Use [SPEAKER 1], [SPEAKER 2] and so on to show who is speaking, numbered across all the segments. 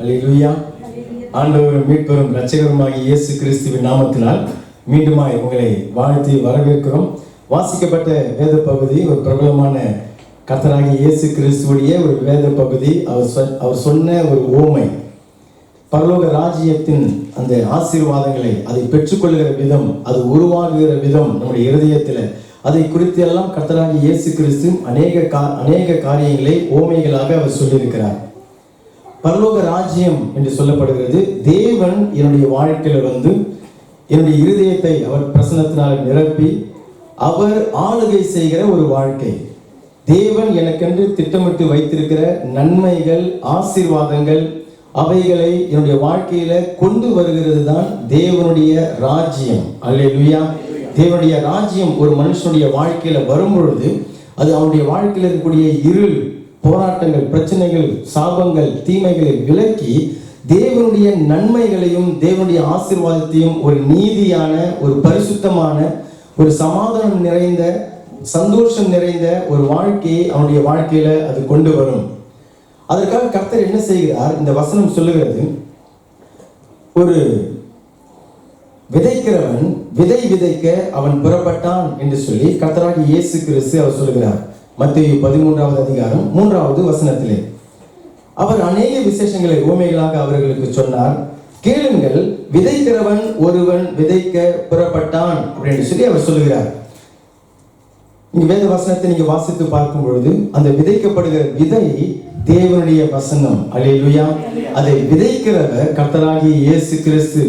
[SPEAKER 1] அல்லேலூயா. ஆண்டவரும் மீட்பரும் இரட்சகருமாகிய இயேசு கிறிஸ்துவின் நாமத்தினால் மீண்டுமாய் உங்களை வாழ்த்தி வரவேற்கிறோம். வாசிக்கப்பட்ட வேத பகுதி ஒரு பிரபலமான கர்த்தராகிய இயேசு கிறிஸ்துவுடைய ஒரு வேத பகுதி. அவர் சொன்ன ஒரு ஓமை, பரலோக ராஜ்யத்தின் அந்த ஆசீர்வாதங்களை அதை பெற்றுக்கொள்கிற விதம், அது உருவாகுகிற விதம் நம்முடைய இருதயத்தில், அதை குறித்து எல்லாம் கர்த்தராகிய இயேசு கிறிஸ்து அநேக காரியங்களை ஓமைகளாக அவர் சொல்லியிருக்கிறார். பரலோக ராஜ்யம் என்று சொல்லப்படுகிறது. தேவன் என்னுடைய வாழ்க்கையில என்னுடைய இருதயத்தை அவர் பிரசன்னத்தினால் நிரப்பி அவர் ஆளுகை செய்கிற ஒரு வாழ்க்கை. தேவன் எனக்கென்று திட்டமிட்டு வைத்திருக்கிற நன்மைகள், ஆசீர்வாதங்கள், அவைகளை என்னுடைய வாழ்க்கையில கொண்டு வருகிறது தான் தேவனுடைய ராஜ்யம். அல்லேலூயா. தேவனுடைய ராஜ்யம் ஒரு மனுஷனுடைய வாழ்க்கையில வரும்பொழுது அது அவனுடைய வாழ்க்கையில் இருக்கக்கூடிய இருள், போராட்டங்கள், பிரச்சனைகள், சாபங்கள், தீமைகளை விலக்கி தேவனுடைய நன்மைகளையும் தேவனுடைய ஆசீர்வாதத்தையும் ஒரு நீதியான, ஒரு பரிசுத்தமான, ஒரு சமாதானம் நிறைந்த, சந்தோஷம் நிறைந்த ஒரு வாழ்க்கையை அவனுடைய வாழ்க்கையில அது கொண்டு வரும். அதற்காக கர்த்தர் என்ன செய்கிறார்? இந்த வசனம் சொல்லுகிறது, ஒரு விதைக்கிறவன் விதைக்க அவன் புறப்பட்டான் என்று சொல்லி கர்த்தராகிய இயேசு கிறிஸ்து அவர் சொல்லுகிறார். மத்தேயு 13வது அதிகாரம் 3வது வசனத்திலே அவர் அநேக விசேஷங்களை ஓமைகளாக அவர்களுக்கு சொன்னார். கேளுங்கள், விதைக்கிறவன் ஒருவன் விதைக்க புறப்பட்டான் அப்படின்னு சொல்லி அவர் சொல்லுகிறார். இங்க வேத வசனத்தை நீங்க வாசித்து பார்க்கும் பொழுது அந்த விதைக்கப்படுகிற விதை தேவனுடைய வசனம். அல்லேலூயா. அதை விதைக்கிறவர் கர்த்தராகிய இயேசு கிறிஸ்து.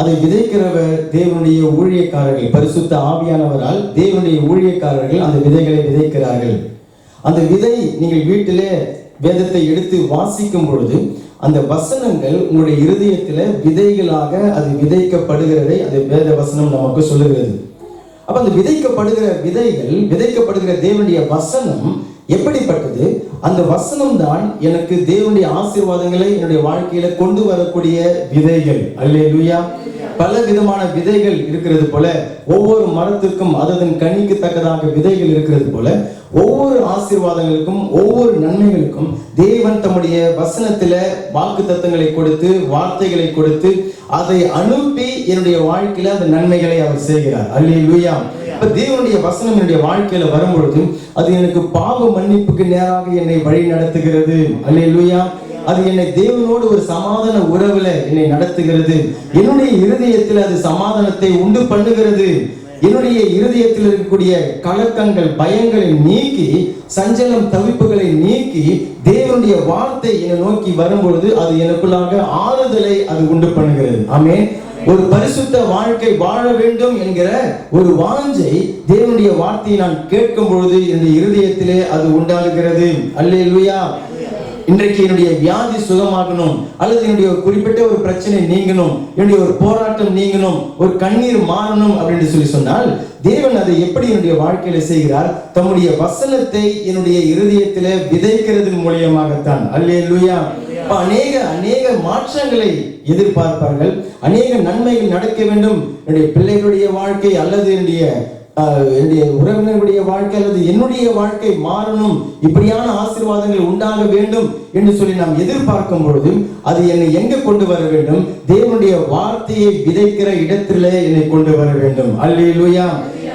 [SPEAKER 1] அதை விதைக்கிறவர் தேவனுடைய ஊழியக்காரர்கள், பரிசுத்த ஆவியானவரால் தேவனுடைய ஊழியக்காரர்கள் அந்த விதைகளை விதைக்கிறார்கள். அந்த விதை நீங்கள் வீட்டிலே வேதத்தை எடுத்து வாசிக்கும் பொழுது அந்த வசனங்கள் உங்களுடைய இருதயத்துல விதைகளாக அது விதைக்கப்படுகிறதை அந்த வேத வசனம் நமக்கு சொல்லுகிறது. அப்ப அந்த விதைக்கப்படுகிற விதைகள், விதைக்கப்படுகிற தேவனுடைய வசனம் எப்படிப்பட்டது? அந்த வசனம் தான் எனக்கு தேவனுடைய ஆசீர்வாதங்களை என்னுடைய வாழ்க்கையில கொண்டு வரக்கூடிய விதைகள். அல்லேலூயா. பல விதமான விதைகள் இருக்கிறது போல, ஒவ்வொரு மரத்துக்கும் அதன் கனிக்கு தக்கதாக விதைகள் இருக்கிறது போல, ஒவ்வொரு ஆசீர்வாதங்களுக்கும் ஒவ்வொரு நன்மைகளுக்கும் தேவன் தம்முடைய வசனத்தில வாக்கு தத்தங்களை கொடுத்து, வார்த்தைகளை கொடுத்து, அதை அனுப்பி என்னுடைய வாழ்க்கையில அந்த நன்மைகளை அவர் செய்கிறார். அல்லேலூயா. இப்ப தேவனுடைய வசனம் என்னுடைய வாழ்க்கையில வரும்பொழுது அது எனக்கு பாவ மன்னிப்புக்கு நேராக என்னை வழி நடத்துகிறது. அல்லேலூயா. அது என்னை தேவனோடு ஒரு சமாதான உறவுல என்னை நடத்துகிறது. என்னுடைய இருதயத்தில் அது சமாதானத்தை உண்டு பண்ணுகிறது. என்னுடைய இருதயத்தில் இருக்கக்கூடிய கலக்கங்கள், பயங்களை நீக்கி, சஞ்சலம், தவிப்புகளை நீக்கி தேவனுடைய வார்த்தை என்னை நோக்கி வரும்பொழுது அது எனக்குள்ளாக ஆறுதலை அது உண்டு பண்ணுகிறது. ஆமென். ஒரு பரிசுத்த வாழ்க்கை வாழ வேண்டும் என்கிற ஒரு வாஞ்சை தேவனுடைய வார்த்தையை நான் கேட்கும் பொழுது என்னுடைய இருதயத்திலே அது உண்டாகுகிறது. அல்லேலூயா. இன்றைக்கு என்னுடைய வியாதி சுகமாகணும், அல்லது என்னுடைய குறிப்பிட்ட ஒரு பிரச்சனை நீங்கணும், என்னுடைய ஒரு போராட்டம் நீங்கணும், ஒரு கண்ணீர் மாறணும் அப்படின்னு சொல்லி சொன்னால் தேவன் அதை எப்படி என்னுடைய வாழ்க்கையில செய்கிறார்? தம்முடைய வசனத்தை என்னுடைய இருதயத்தில விதைக்கிறதன் மூலியமாகத்தான். அல்லேலூயா. அநேக மாற்றங்களை எதிர்பார்ப்பார்கள். அநேக நன்மைகள் நடக்க வேண்டும் என்னுடைய பிள்ளைகளுடைய வாழ்க்கை, அல்லது என்னுடைய உறவினர்களுடைய வாழ்க்கை, அல்லது என்னுடைய வாழ்க்கை மாறணும், இப்படியான ஆசீர்வாதங்கள் உண்டாக வேண்டும் என்று சொல்லி நாம் எதிர்பார்க்கும் பொழுது அது என்னை எங்க கொண்டு வர வேண்டும்? தேவனுடைய வார்த்தையை விதைக்கிற இடத்திலே என்னை கொண்டு வர வேண்டும். அல்லேலூயா.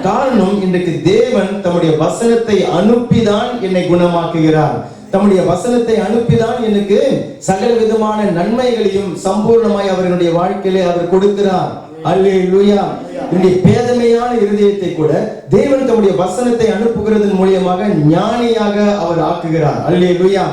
[SPEAKER 1] காரணம், இன்றைக்கு தேவன் தம்முடைய வசனத்தை அனுப்பிதான் என்னை குணமாக்குகிறார். தம்முடைய வசனத்தை அனுப்பிதான் எனக்கு சகல விதமான நன்மைகளையும் சம்பூர்ணமாய் அவர்களுடைய வாழ்க்கையிலே அவர் கொடுக்கிறார். அல்லேலூயா. என்னுடைய பேதமையான இருதயத்தை கூட தேவன் தம்முடைய வசனத்தை அனுப்புகிறதன் மூலியமாக ஞானியாக அவர் ஆக்குகிறார். அல்லேலூயா.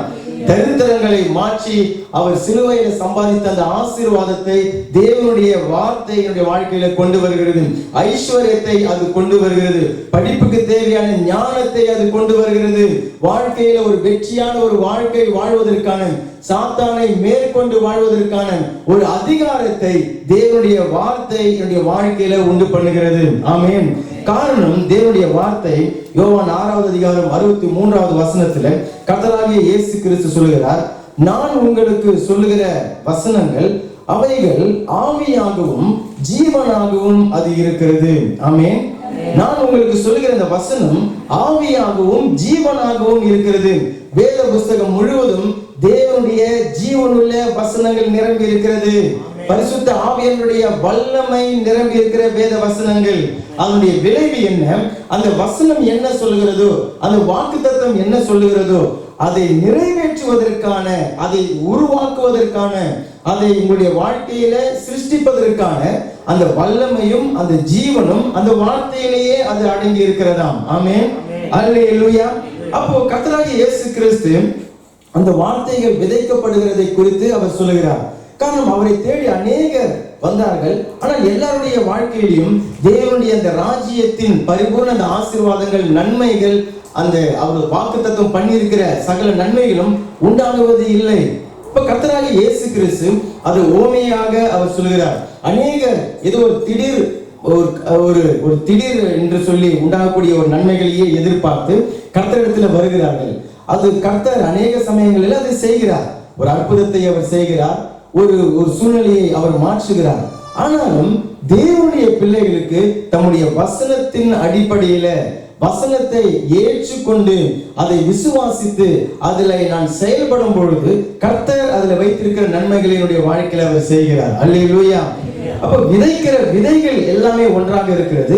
[SPEAKER 1] தரித்திரங்களை மாற்றி அவர் சிலுவையில சம்பாதித்த அந்த ஆசீர்வாதத்தை தேவனுடைய வார்த்தை என்னுடைய வாழ்க்கையில கொண்டு வருகிறது. ஐஸ்வர்யத்தை அது கொண்டு வருகிறது. படிப்புக்கு தேவையான ஞானத்தை அது கொண்டு வருகிறது. வாழ்க்கையில ஒரு வெற்றியான ஒரு வாழ்க்கை வாழ்வதற்கான, சாத்தானை மேற்கொண்டு வாழ்வதற்கான ஒரு அதிகாரத்தை தேவனுடைய வார்த்தை என்னுடைய வாழ்க்கையில உண்டு பண்ணுகிறது. ஆமென். காரணம், தேவனுடைய வார்த்தை யோவான் 6வது அதிகாரம் 63வது வசனத்துல கர்த்தராகிய இயேசு கிறிஸ்து சொல்லுகிறார், நான் உங்களுக்கு சொல்லுகிற வசனங்கள் அவைகள் ஆவியாகவும் ஜீவனாகவும் அது இருக்கிறது. ஆமென். நான் உங்களுக்கு சொல்லுகிற இந்த வசனம் ஆவியாகவும் ஜீவனாகவும் இருக்கிறது. வேத புஸ்தகம் முழுவதும் தேவனுடைய ஜீவனுள்ள வசனங்கள் நிரம்பி இருக்கிறது. பரிசுத்த ஆவியானவருடைய வல்லமை நிரம்பி இருக்கிற வேத வசனங்கள். அதனுடைய விளைவு என்ன? அந்த வசனம் என்ன சொல்லுகிறதோ, அந்த வாக்குத்தத்தம் என்ன சொல்லுகிறதோ, அதை நிறைவேற்றுவதற்கான, அதை உருவாக்குவதற்கான, அதை உங்களுடைய வாழ்க்கையில சிருஷ்டிப்பதற்கான அந்த வல்லமையும் அந்த ஜீவனும் அந்த வார்த்தையிலேயே அது அடங்கி இருக்கிறதாம். ஆமென், அல்லேலூயா. அப்போ கர்த்தராகிய இயேசு கிறிஸ்து அந்த வார்த்தைகள் விதைக்கப்படுகிறதை குறித்து அவர் சொல்லுகிறார். காரணம், அவரை தேடி அநேகர் வந்தார்கள். ஆனால் எல்லாருடைய வாழ்க்கையிலும் தேவனுடைய அந்த ராஜ்யத்தின் பரிபூர்ண அந்த ஆசீர்வாதங்கள், நன்மைகள், அந்த அவர் வாக்குத்தத்தம் பண்ணியிருக்கிற சகல நன்மைகளும் உண்டாகுவது இல்லை. இப்ப கர்த்தராகிய இயேசு கிறிஸ்து அது ஓமையாக அவர் சொல்கிறார். அநேகர் ஏதோ ஒரு திடீர் ஒரு திடீர் என்று சொல்லி உண்டாகக்கூடிய ஒரு நன்மைகளையே எதிர்பார்த்து கர்த்தரிடத்தில் வருகிறார்கள். அது கர்த்தர் அநேக சமயங்களில் அதை செய்கிறார். ஒரு அற்புதத்தை அவர் செய்கிறார், ஒரு சூழ்நிலையை அவர் மாற்றுகிறார். ஆனாலும் தேவனுடைய பிள்ளைகளுக்கு தம்முடைய வசனத்தின் அடிப்படையில வசனத்தை ஏற்றுக்கொண்டு அதை விசுவாசித்து அதில் நான் செயல்படும் பொழுது கர்த்தர் அதில் வைத்திருக்கிற நன்மைகளினுடைய வாழ்க்கையில அவர் செய்கிறார். அல்லேலூயா. அப்ப விதைக்கிற விதைகள் எல்லாமே ஒன்றாக இருக்கிறது.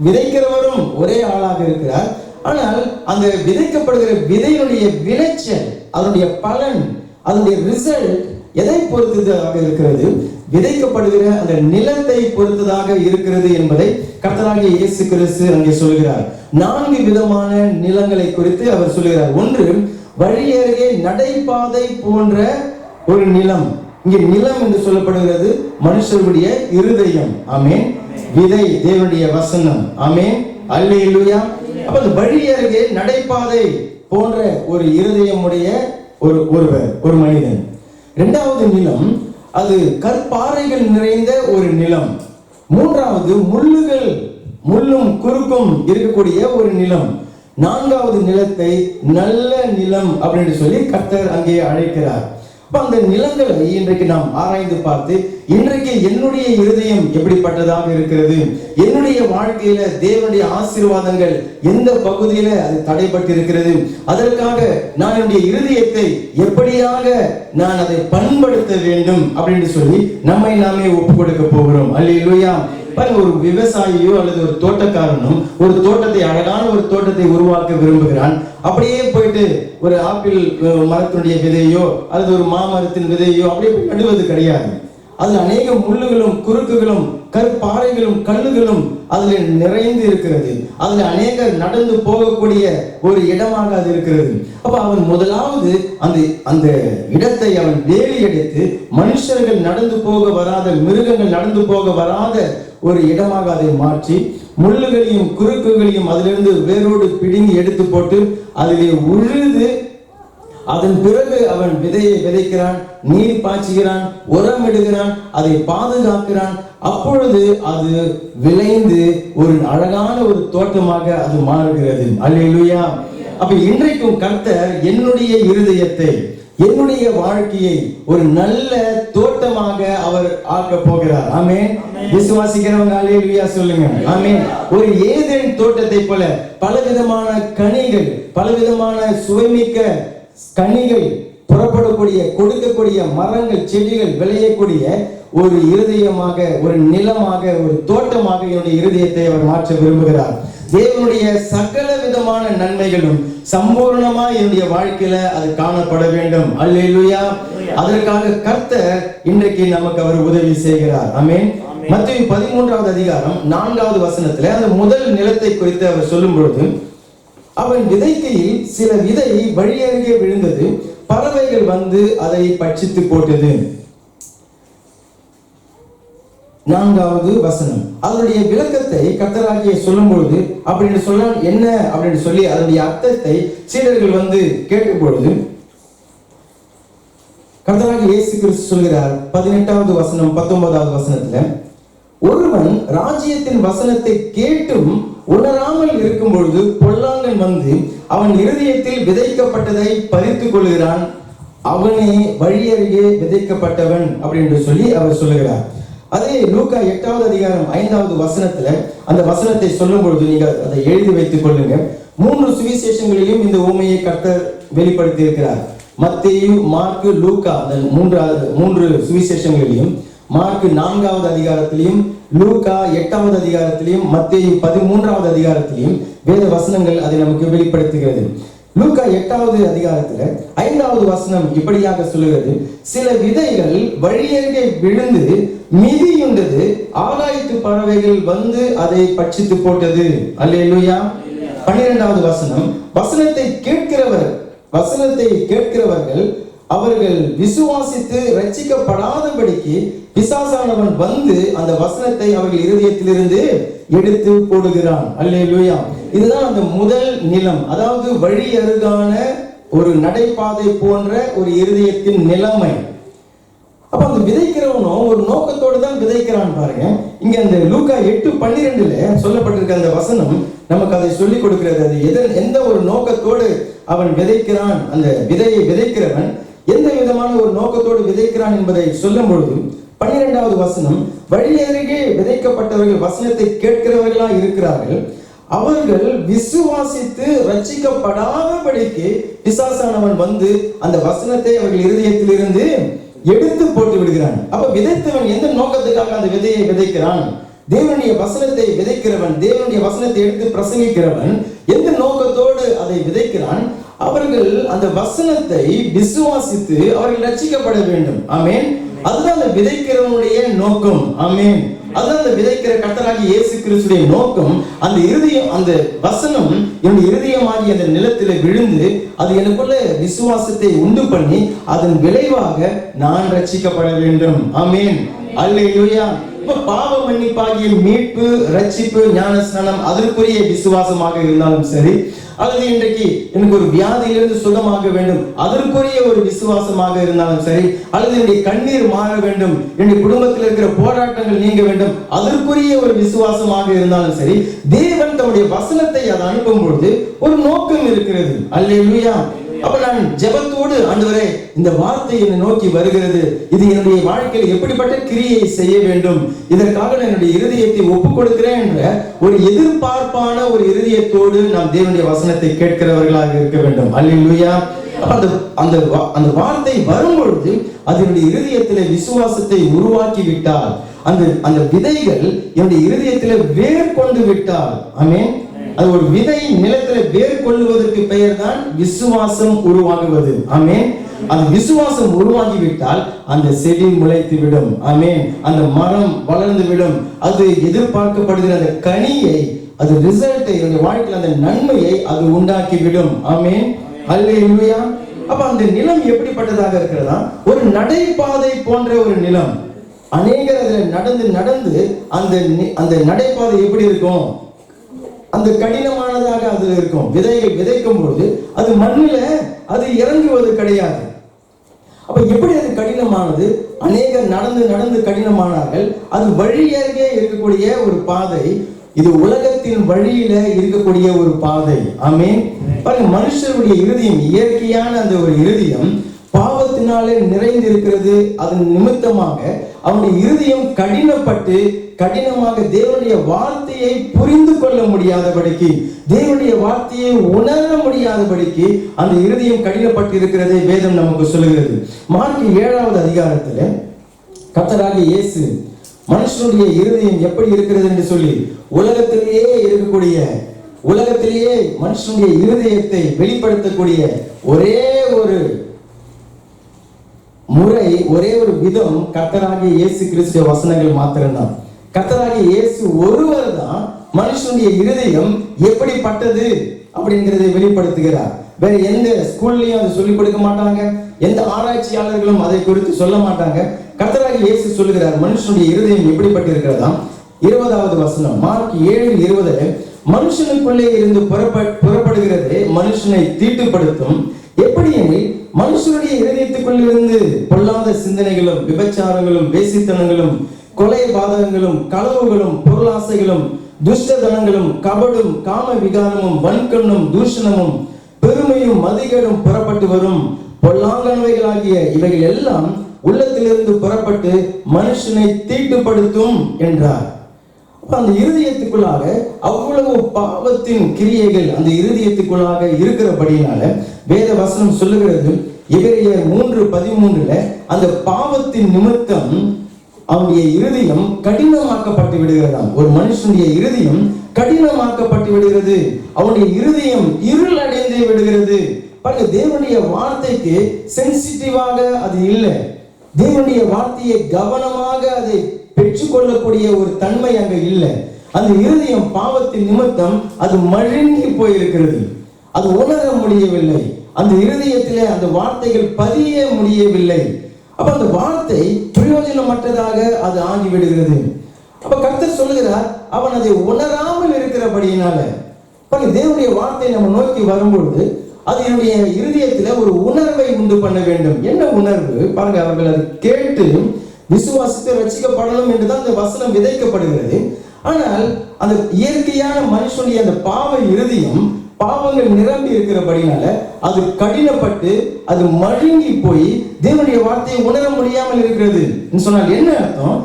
[SPEAKER 1] விதைக்கிறவரும் ஒரே ஆளாக இருக்கிறார். ஆனால் அந்த விதைக்கப்படுகிற விதையினுடைய விளைச்சல், அதனுடைய பலன், அதனுடைய ரிசல்ட் எதை பொறுத்ததாக இருக்கிறது? விதைக்கப்படுகிற அந்த நிலத்தை பொறுத்ததாக இருக்கிறது என்பதை கர்த்தராகிய இயேசு கிறிஸ்து அங்கே சொல்கிறார். 4 விதமான நிலங்களை குறித்து அவர் சொல்கிறார். ஒன்று, வழி அருகே நடைபாதை போன்ற ஒரு நிலம். இங்கே நிலம் என்று சொல்லப்படுகிறது மனுஷருடைய இருதயம். ஆமென். விதை தேவனுடைய வசனம். ஆமென், அல்லேலூயா. அப்ப அந்த வழி அருகே நடைபாதை போன்ற ஒரு இருதயமுடைய ஒரு மனிதன். இரண்டாவது நிலம், அது கற்பாறைகள் நிறைந்த ஒரு நிலம். மூன்றாவது, முள்ளும் குறுக்கும் இருக்கக்கூடிய ஒரு நிலம். நான்காவது நிலத்தை நல்ல நிலம் அப்படின்னு சொல்லி கர்த்தர் அங்கே அழைக்கிறார். அந்த நிலங்களை இன்றைக்கு நாம் ஆராய்ந்து பார்த்து, இன்றைக்கு என்னுடைய இருதயம் எப்படிப்பட்டதாக இருக்கிறது, என்னுடைய வாழ்க்கையில தேவனுடைய ஆசீர்வாதங்கள் எந்த பகுதியில அது தடைப்பட்டு இருக்கிறது, அதற்காக நான் என்னுடைய இருதயத்தை எப்படியாக நான் அதை பண்படுத்த வேண்டும் அப்படின்னு சொல்லி நம்மை நாமே ஒப்பு கொடுக்க போகிறோம். அல்லேலூயா. பாருங்க, ஒரு விவசாயியோ அல்லது ஒரு தோட்டக்காரனும் ஒரு தோட்டத்தை, அழகான ஒரு தோட்டத்தை உருவாக்க விரும்புகிறான். அப்படியே போயிட்டு ஒரு ஆப்பிள் மரத்தினுடைய விதையோ அல்லது ஒரு மாமரத்தின் விதையோ அப்படியே நடுவது கிடையாது. அதுல அநேக முள்ளுகளும் குறுக்குகளும் கற்பாறைகளும் கல்லுகளும் அதுல நிறைந்து இருக்கிறது. அதுல அநேகர் நடந்து போகக்கூடிய ஒரு இடமாக அது இருக்கிறது. அப்ப அவன் முதலாவது அந்த இடத்தை அவன் வேலி எடுத்து மனுஷர்கள் நடந்து போக வராத, மிருகங்கள் நடந்து போக வராத ஒரு இடமாக அதை மாற்றி முள்ளுகளையும் குறுக்குகளையும் அதிலிருந்து வேரோடு பிடுங்கி எடுத்து போட்டு அதிலே உழுது, அதன் பிறகு அவன் விதையை விதைக்கிறான், நீர் பாய்ச்சுகிறான், உரம் இடுகிறான், அதை பாதுகாக்கிறான். அப்பொழுது அது விளைந்து ஒரு அழகான ஒரு தோட்டமாக அது மாறுகிறது. அல்லேலூயா. அப்ப இன்றைக்கும் கர்த்தர் என்னுடைய இருதயத்தை, என்னுடைய வாழ்க்கையை ஒரு நல்ல தோட்டமாக அவர் ஆக்க போகிறார். ஆமென். விசுவாசிக்கிறவங்க அல்லேலூயா சொல்லுங்க. ஆமென். ஒரு ஏதேன் தோட்டத்தை போல பலவிதமான கனிகள், பலவிதமான சுவைமிக்க கனிகள் புறப்படக்கூடிய, கொடுக்கக்கூடிய மரங்கள், செடிகள் விளையக்கூடிய ஒரு இருதயமாக, ஒரு நிலமாக, ஒரு தோட்டமாக என்னுடைய இருதயத்தை அவர் மாற்ற விரும்புகிறார். தேவனுடைய சகல விதமான நன்மைகளும் சம்பூர்ணமா என்னுடைய வாழ்க்கையில அது காணப்பட வேண்டும். அல்லேலூயா. அதற்காக கர்த்தர் இன்றைக்கு நமக்கு அவர் உதவி செய்கிறார். ஆமென். மத்தேயு 13வது அதிகாரம் 4வது வசனத்துல அந்த முதல் நிலத்தை குறித்து அவர் சொல்லும் பொழுது, அவன் விதைக்கையில் சில விதை வழி அருகே விழுந்தது, பறவைகள் வந்து அதை பட்சித்து போட்டது. 4வது வசனம். அதனுடைய விளக்கத்தை கர்த்தராகிய சொல்லும் பொழுது, அப்படின்னு சொல்ல என்ன அப்படின்னு சொல்லி அதனுடைய அர்த்தத்தை சீடர்கள் வந்து கேட்ட பொழுது கர்த்தராகிய இயேசு கிறிஸ்து சொல்கிறார் 18வது வசனம் 19வது வசனத்துல, ஒருவன் ராஜ்யத்தின் வசனத்தை கேட்டும் உணராமல் இருக்கும் பொழுது பொல்லாங்கன் வந்து அவன் இருதயத்தில் விதைக்கப்பட்டதை பறித்துக் கொள்கிறான், அவனே வழி அருகே விதைக்கப்பட்டவன் அப்படின்னு சொல்லி அவர் சொல்லுகிறார். அதே லூக்கா 8வது அதிகாரம் 5வது வசனத்துல அந்த வசனத்தை சொல்லும் பொழுது நீங்க அதை எழுதி வைத்துக் கொள்ளுங்க. 3 சுவிசேஷங்களிலும் இந்த உவமையை கர்த்தர் வெளிப்படுத்தி இருக்கிறார். மத்தேயு, மார்க்கு, லூக்கா, அந்த மூன்று சுவிசேஷங்களிலும், மார்க்கு 4வது அதிகாரத்திலையும், லூக்கா 8வது அதிகாரத்திலையும், மத்தேயு 13வது அதிகாரத்திலையும் வேத வசனங்கள் அதை நமக்கு வெளிப்படுத்துகிறது. லூக்கா 8வது அதிகாரத்துல 5வது வசனம் இப்படியாக சொல்லுகிறது, சில விதைகள் வழியருகே விழுந்து மிதியுண்டது, ஆகாயத்து பறவைகள் வந்து அதை பட்சித்து போட்டது. அல்லேலூயா. 12வது வசனம், வசனத்தை கேட்கிறவர்கள் அவர்கள் விசுவாசித்து ரட்சிக்கப்படாதபடிக்கு பிசாசானவன் வந்து அந்த வசனத்தை அவர்கள் இருதயத்திலிருந்து எடுத்து போடுகிறான். அல்லேலூயா. இதுதான் அந்த முதல் நிலம், அதாவது வழி அருகான ஒரு நடைபாதை போன்ற ஒரு இருதயத்தின் நிலைமை. அப்ப அந்த விதைக்கிறவனும் ஒரு நோக்கத்தோடு தான் விதைக்கிறான் பாருங்க. இங்க அந்த லூக்கா 8:12 சொல்லப்பட்டிருக்க அந்த வசனம் நமக்கு அதை சொல்லிக் கொடுக்கிறது. அது எந்த ஒரு நோக்கத்தோடு அவன் விதைக்கிறான், அந்த விதையை விதைக்கிறவன் எந்த விதமான ஒரு நோக்கத்தோடு விதைக்கிறான் என்பதை சொல்லும் பொழுது 12வது வசனம், வழி அருகே விதைக்கப்பட்டவர்கள் வசனத்தை கேட்கிறவர்களா இருக்கிறார்கள், அவர்கள் விசுவாசித்து ரட்சிக்கப்படாதபடிக்கு பிசாசானவன் வந்து அந்த வசனத்தை அவர்கள் இருதயத்திலிருந்து எடுத்து போட்டு விடுகிறான். அப்ப விதைத்தவன் எந்த நோக்கத்துக்காக அந்த விதையை விதைக்கிறான்? தேவனுடைய வசனத்தை விதைக்கிறவன், தேவனுடைய வசனத்தை எடுத்து பிரசங்கிக்கிறவன் எந்த நோக்கத்தோடு அதை விதைக்கிறான்? அவர்கள் அந்த வசனத்தை விசுவாசித்து அவர்கள் ரட்சிக்கப்பட வேண்டும். ஆமென். அதுதான் அந்த விதைக்கிறவனுடைய நோக்கம். ஆமென். அதுதான் அந்த விதைக்கிற கர்த்தராகிய இயேசு கிறிஸ்துவின் நோக்கம். அந்த இருதயம், அந்த வசனம் என்னுடைய இருதயமாகிய அந்த நிலத்திலே விழுந்து அது எனக்குள்ள விசுவாசத்தை உண்டு பண்ணி அதன் விளைவாக நான் ரட்சிக்கப்பட வேண்டும். ஆமென். அல்லேலூயா. பாவ மன்னிப்பாகிய மீட்பு, ரட்சிப்பு, ஞானஸ்நானம் அதற்குரிய விசுவாசமாக இருந்தாலும் சரி, அல்லது இன்றைக்கு எனக்கு ஒரு வியாதியிலிருந்து சுகமாக வேண்டும் அதற்குரிய ஒரு விசுவாசமாக இருந்தாலும் சரி, அல்லது என்னுடைய கண்ணீர் மாற வேண்டும், என்னுடைய குடும்பத்தில் இருக்கிற போராட்டங்கள் நீங்க வேண்டும் அதற்குரிய ஒரு விசுவாசமாக இருந்தாலும் சரி, தேவன் தம்முடைய வசனத்தை அதை அனுப்பும் பொழுது ஒரு நோக்கம் இருக்கிறது. அல்லேலூயா. அப்ப நான் ஜெபத்தோடு, ஆண்டவரே இந்த வார்த்தை என்னை நோக்கி வருகிறது, இது என்னுடைய வாழ்க்கையில் எப்படிப்பட்ட கிரியை செய்ய வேண்டும், இதற்காக நான் என்னுடைய இருதயத்தை ஒப்புக் கொடுக்கிறேன் என்ற ஒரு எதிர்பார்ப்பான ஒரு இருதயத்தோடு நாம் தேவனுடைய வசனத்தை கேட்கிறவர்களாக இருக்க வேண்டும். அல்லேலூயா. அந்த வார்த்தை வரும் பொழுது அதனுடைய இருதயத்திலே விசுவாசத்தை உருவாக்கி விட்டால், அந்த விதைகள் என்னுடைய இருதயத்திலே வேர் கொண்டு விட்டால், ஆமென், அது ஒரு விதை நிலத்தில் வேர் கொள்ளுவதற்கு பெயர் தான் விசுவாசம் உருவாகுவது. ஆமென். அந்த விசுவாசம் உருவாகிவிட்டால் அந்த செடி முளைத்து விடும். ஆமென். அந்த மரம் வளர்ந்து விடும். அது எதிர்பார்க்கப்படுகிற அந்த கனியை, அது ரிசல்ட்டை, வாழ்க்கையில் அந்த நன்மையை அது உண்டாக்கி விடும். ஆமென். அல்லேலூயா. அப்ப அந்த நிலம் எப்படிப்பட்டதாக இருக்கிறதா? ஒரு நடைபாதை போன்ற ஒரு நிலம். அநேகர் அதில் நடந்து நடந்து அந்த நடைபாதை எப்படி இருக்கும்? அந்த கடினமானதாக அது இருக்கும். விதைகள் விதைக்கும் பொழுது அது மண்ணில அது இறங்குவது கிடையாது. அப்ப எப்படி அது கடினமானது? அநேகர் நடந்து நடந்து கடினமானார்கள். அது வழியருகே இருக்கக்கூடிய ஒரு பாதை. இது உலகத்தின் வழியில இருக்கக்கூடிய ஒரு பாதை. ஆமென். பாருங்க, மனுஷருடைய இருதயம், இயற்கையான அந்த ஒரு இருதயம் பாவத்தினாலே நிறைந்து இருக்கிறது. அதன் நிமித்தமாக அவனுடைய இருதயம் கடினப்பட்டு கடினமாக தேவனுடைய வார்த்தையை புரிந்து கொள்ள முடியாதபடிக்கு, தேவனுடைய வார்த்தையை உணர முடியாதபடிக்கு அந்த இருதயம் கடினப்பட்டு இருக்கிறதை வேதம் நமக்கு சொல்லுகிறது. மார்க்கு 7வது அதிகாரத்தில் கர்த்தராகிய இயேசு மனுஷனுடைய இருதயம் எப்படி இருக்கிறது என்று சொல்லி உலகத்திலேயே மனுஷனுடைய இருதயத்தை வெளிப்படுத்தக்கூடிய ஒரே ஒரு முறை, ஒரே ஒரு விதம் கர்த்தராகிய இயேசு கிறிஸ்துவின் வசனங்கள் மாத்திரம்தான். கர்த்தராகிய இயேசு ஒருவர் தான் மனுஷனுடைய இருதயம் எப்படிப்பட்டது அப்படிங்கிறதை வெளிப்படுத்துகிறார். வேற எந்த ஸ்கூல்லையும் அதை சொல்லிக் கொடுக்க மாட்டாங்க, எந்த ஆராய்ச்சியாளர்களும் அதை குறித்து சொல்ல மாட்டாங்க. கர்த்தராகிய இயேசு சொல்லுகிறார் மனுஷனுடைய இருதயம் எப்படிப்பட்டு இருக்கிறதா. 20வது வசனம், மார்க் 7:20, மனுஷனுக்குள்ளே இருந்து புறப்படுகிறது மனுஷனை தீட்டுப்படுத்தும். எப்படி எனில் மனுஷனுடைய இருதயத்துக்குள்ளிருந்து பொல்லாத சிந்தனைகளும், விபச்சாரங்களும், வேசித்தனங்களும், கொலை பாதகங்களும், களவுகளும், பொருளாசைகளும், துஷ்டதனங்களும், கபடும், காம விகாரமும், வன்கண்ணும், தூஷணமும், பெருமையும், மதிகேடும் புறப்பட்டு வரும். பொல்லாங்கனவைகளாகிய இவைகள் எல்லாம் உள்ளத்திலிருந்து புறப்பட்டு மனுஷனை தீட்டுப்படுத்தும் என்றார். அந்த இருதயத்துக்குள்ளாக அவ்வளவு பாவத்தின் கிரியைகள் அந்த இருதயத்துக்குள்ளாக இருக்கிறபடினால வேத வசனம் சொல்லுகிறது, எபிரேயர் 3:13 அந்த பாவத்தின் நிமித்தம் அவனுடைய இருதயம் கடினமாக்கப்பட்டு விடுகிறதாம். ஒரு மனுஷனுடைய இருதயம் கடினமாக்கப்பட்டு விடுகிறது, அவனுடைய இருதயம் இருள் அடைந்து விடுகிறது. பாருங்க, தேவனுடைய வார்த்தைக்கு சென்சிட்டிவாக அது இல்லை. தேவனுடைய வார்த்தையை கவனமாக அதை பெற்றுக்கொள்ளக்கூடிய ஒரு தன்மை அங்க இல்லை. அந்த இருதயம் பாவத்தின் நிமித்தம் அது மழுங்கி போயிருக்கிறது. அது உணர முடியவில்லை. அந்த இருதயத்திலே அந்த வார்த்தைகள் பதிய முடியவில்லை. அப்ப அந்த வார்த்தை பிரயோஜனமற்றதாக அது ஆகிவிடுகிறது. அப்ப கர்த்தர் சொல்லுகிறார், அவன் அதை உணராமல் இருக்கிறபடியினால. தேவனுடைய வார்த்தை நம்ம நோக்கி வரும்பொழுது அது என்னுடைய இருதயத்துல ஒரு உணர்வை உண்டு பண்ண வேண்டும். என்ன உணர்வு பாருங்க, அவர்கள் அதை கேட்டு விசுவாசித்து ரட்சிக்கப்படணும் என்றுதான் அந்த வசனம் விதைக்கப்படுகிறது. ஆனால் அந்த இயற்கையான மனுஷனுடைய அந்த பாவ இருதயம் பாவங்கள் நிரம்பி இருக்கிறபடினால அது கடினப்பட்டு அது மழுங்கி போய் தேவனுடைய வார்த்தையை உணர முடியாமல் இருக்கிறது சொன்னால் என்ன அர்த்தம்?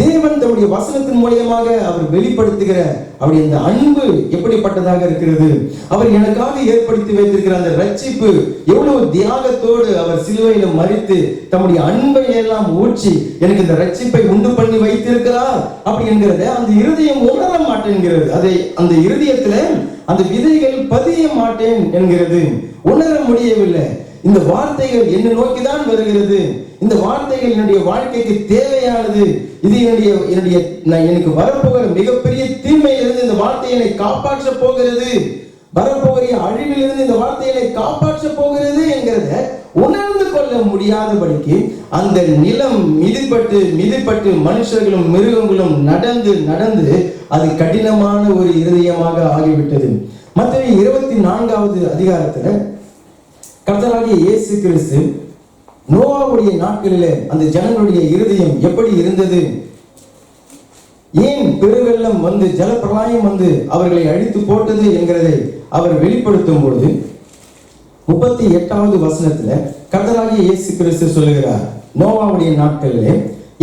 [SPEAKER 1] தேவன் தன்னுடைய வசனத்தின் மூலமாக அவர் வெளிப்படுத்துகிற அவருடைய அந்த அன்பு எப்படிப்பட்டதாக இருக்கிறது, அவர் எனக்காக ஏற்படுத்தி வைத்திருக்கிற அந்த ரட்சிப்பு எவ்வளவு தியாகத்தோடு அவர் சிலுவையில மரித்து தம்முடைய அன்பை எல்லாம் ஊற்றி எனக்கு இந்த ரட்சிப்பை உண்டு பண்ணி வைத்திருக்கிறார் அப்படி என்கிறத அந்த இருதயம் உணர மாட்டேங்கிறது. அதை அந்த இருதயத்துல அந்த விதைகள் பதிய மாட்டேன் என்கிறது, உணர முடியவில்லை. இந்த வார்த்தைகள் என்னை நோக்கிதான் வருகிறது, இந்த வார்த்தைகள் என்னுடைய வாழ்க்கைக்கு தேவையானது, இது எனக்கு வரப்போகிற மிகப்பெரிய தீமையிலிருந்து இந்த வார்த்தை என்னை காப்பாற்ற போகிறது, வரப்போகிற அழிவிலிருந்து இந்த வார்த்தை என்னை காப்பாற்ற போகிறது என்கிறத உணர்ந்து கொள்ள முடியாதபடிக்கு அந்த நிலம் மிதிப்பட்டு மனுஷர்களும் மிருகங்களும் நடந்து அது கடினமான ஒரு இருதயமாக ஆகிவிட்டது. மத்தேயு 24வது அதிகாரத்துல கர்த்தராகிய இயேசு கிறிஸ்து நோவாவுடைய நாட்களிலே அந்த ஜனங்களுடைய இருதயம் எப்படி இருந்தது, ஏன் பெருவெள்ளம் வந்து ஜலப்பிரளயம் வந்து அவர்களை அழித்து போட்டது என்கிறதை அவர் வெளிப்படுத்தும் பொழுது 38வது வசனத்துல கர்த்தராகிய இயேசு கிறிஸ்து சொல்லுகிறார், நோவாவுடைய நாட்களிலே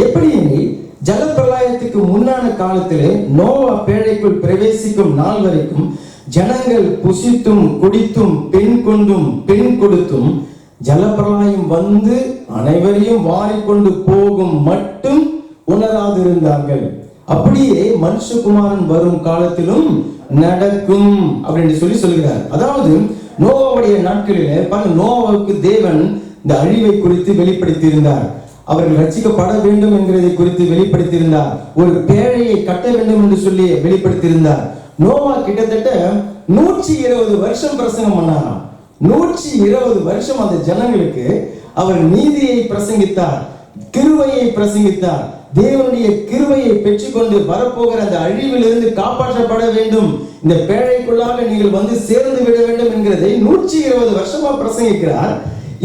[SPEAKER 1] எப்படி எனில் ஜலப்பிரளயத்துக்கு முன்னான காலத்திலே நோவா பேழைக்குள் பிரவேசிக்கும் நாள் வரைக்கும் ஜனங்கள் புசித்தும் குடித்தும் பெண் கொண்டும் பெண் கொடுத்தும் ஜலப்பிரளயம் வந்து அனைவரையும் வாரிக்கொண்டு போகும் மட்டும் உணராதிருந்தார்கள். அப்படியே மனுஷகுமாரன் வரும் காலத்திலும் நடக்கும் அப்படின்னு சொல்லுகிறார். அதாவது நோவாவுடைய நாட்களிலே நோவாவுக்கு தேவன் இந்த அழிவை குறித்து வெளிப்படுத்தி இருந்தார், அவர்கள் ரட்சிக்கப்பட வேண்டும் என்கிறதை குறித்து வெளிப்படுத்தியிருந்தார், ஒரு பேழையை கட்ட வேண்டும் என்று சொல்லி வெளிப்படுத்தியிருந்தார். நோவா கிட்டத்தட்ட 120 வருஷம் பிரசங்கம் பண்ணாராம். 120 வருஷம் அந்த ஜனங்களுக்கு அவர் நீதியை பிரசங்கித்தார், கிருபையை பிரசங்கித்தார். தேவனுடைய கிருபையை பெற்றுக்கொண்டு வரப்போகிற அந்த அழிவிலிருந்து காப்பாற்றப்பட வேண்டும், இந்த பேழைக்குள்ளாக நீங்கள் வந்து சேர்ந்து விட வேண்டும் என்கிறதை 120 வருஷமா பிரசங்கிக்கிறார்.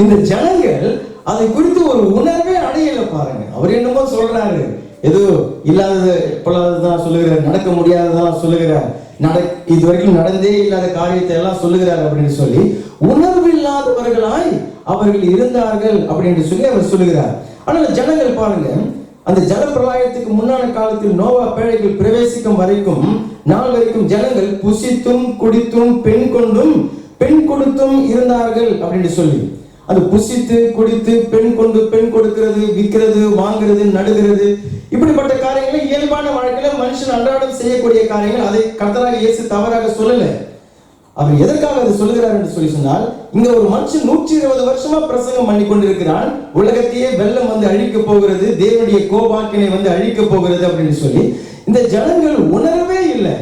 [SPEAKER 1] இந்த ஜனங்கள் அதை குறித்து ஒரு உணர்வே அடையல. பாருங்க, அவர் என்னமோ சொல்றாரு, ஏதோ இல்லாதது பொல்லாததான் சொல்லுகிறார், நடக்க முடியாததான் சொல்லுகிறார், இதுவரைக்கும் நடந்தே இல்லாத காரியத்தை எல்லாம் சொல்லுகிறார் அப்படின்னு சொல்லி உணர்வு இல்லாதவர்களாய் அவர்கள் இருந்தார்கள் அப்படின்னு சொல்லி அவர் சொல்லுகிறார். ஆனால் ஜனங்கள் பாருங்க, அந்த ஜலப்பிரளயத்துக்கு முன்னான காலத்தில் நோவா பேழைக்குள் பிரவேசிக்கும் வரைக்கும் நாள் வரைக்கும் ஜனங்கள் புசித்தும் குடித்தும் பெண் கொண்டும் பெண் கொடுத்தும் இருந்தார்கள் அப்படின்னு சொல்லி, அது புசித்து குடித்து பெண் கொண்டு பெண் கொடுக்கிறது, விற்கிறது, வாங்குறது, நடுகிறது, இப்படிப்பட்ட காரியங்களை இயல்பான வாழ்க்கையில மனுஷன் அன்றாடம் செய்யக்கூடிய காரியங்கள். அதை கர்த்தராகிய இயேசு தவறாக சொல்லல. அவர் எதற்காக அதை சொல்லுகிறார் என்று சொல்லி சொன்னால், இங்க ஒரு மனுஷன் 120 வருஷமா பிரசங்கம் பண்ணி கொண்டிருக்கிறான், உலகத்தையே வெள்ளம் வந்து அழிக்க போகிறது, தேவனுடைய கோபாக்கினை வந்து அழிக்க போகிறது அப்படின்னு சொல்லி இந்த ஜனங்கள் உணரவே இல்லை.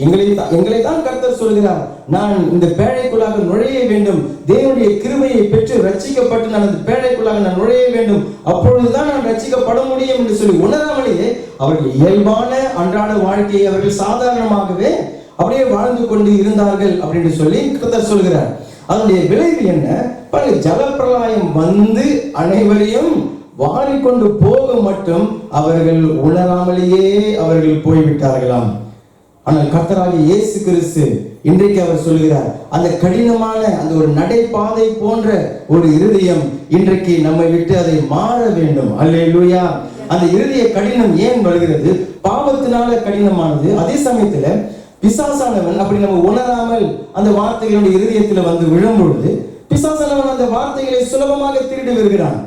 [SPEAKER 1] எங்களை தான் கர்த்தர் சொல்கிறார், நான் இந்த பேழைக்குள்ளாக நுழைய வேண்டும், தேவனுடைய கிருபையை பெற்று ரட்சிக்கப்பட்டு நான் அந்த பேழைக்குள்ளாக நான் நுழைய வேண்டும், அப்பொழுதுதான் நான் ரட்சிக்கப்பட முடியும் என்று சொல்லி உணராமலேயே அவர்கள் இயல்பான அன்றாட வாழ்க்கையை அவர்கள் சாதாரணமாகவே அப்படியே வாழ்ந்து கொண்டு இருந்தார்கள் அப்படின்னு சொல்லி கர்த்தர் சொல்கிறார். அதனுடைய விளைவு என்ன? ஜலப்பிரளயம் வந்து அனைவரையும் வாரிக்கொண்டு போக மட்டும் அவர்கள் உணராமலேயே அவர்கள் போய்விட்டார்களாம். ஆனால் கர்த்தராகிய இயேசு கிறிஸ்து இன்றைக்கு அவர் சொல்கிறார், அந்த கடினமான அந்த ஒரு நடைபாதை போன்ற ஒரு இருதயம் இன்றைக்கு நம்மை விட்டு அதை மாற வேண்டும். அல்லேலூயா. அந்த இருதய கடினம் ஏன் வருகிறது? பாவத்தினால கடினமானது. அதே சமயத்துல பிசாசானவன் அப்படி நம்ம உணராமல் அந்த வார்த்தைகளுடைய இருதயத்துல வந்து விழும் பொழுது பிசாசானவன் அந்த வார்த்தைகளை சுலபமாக திருடி வருகிறான்.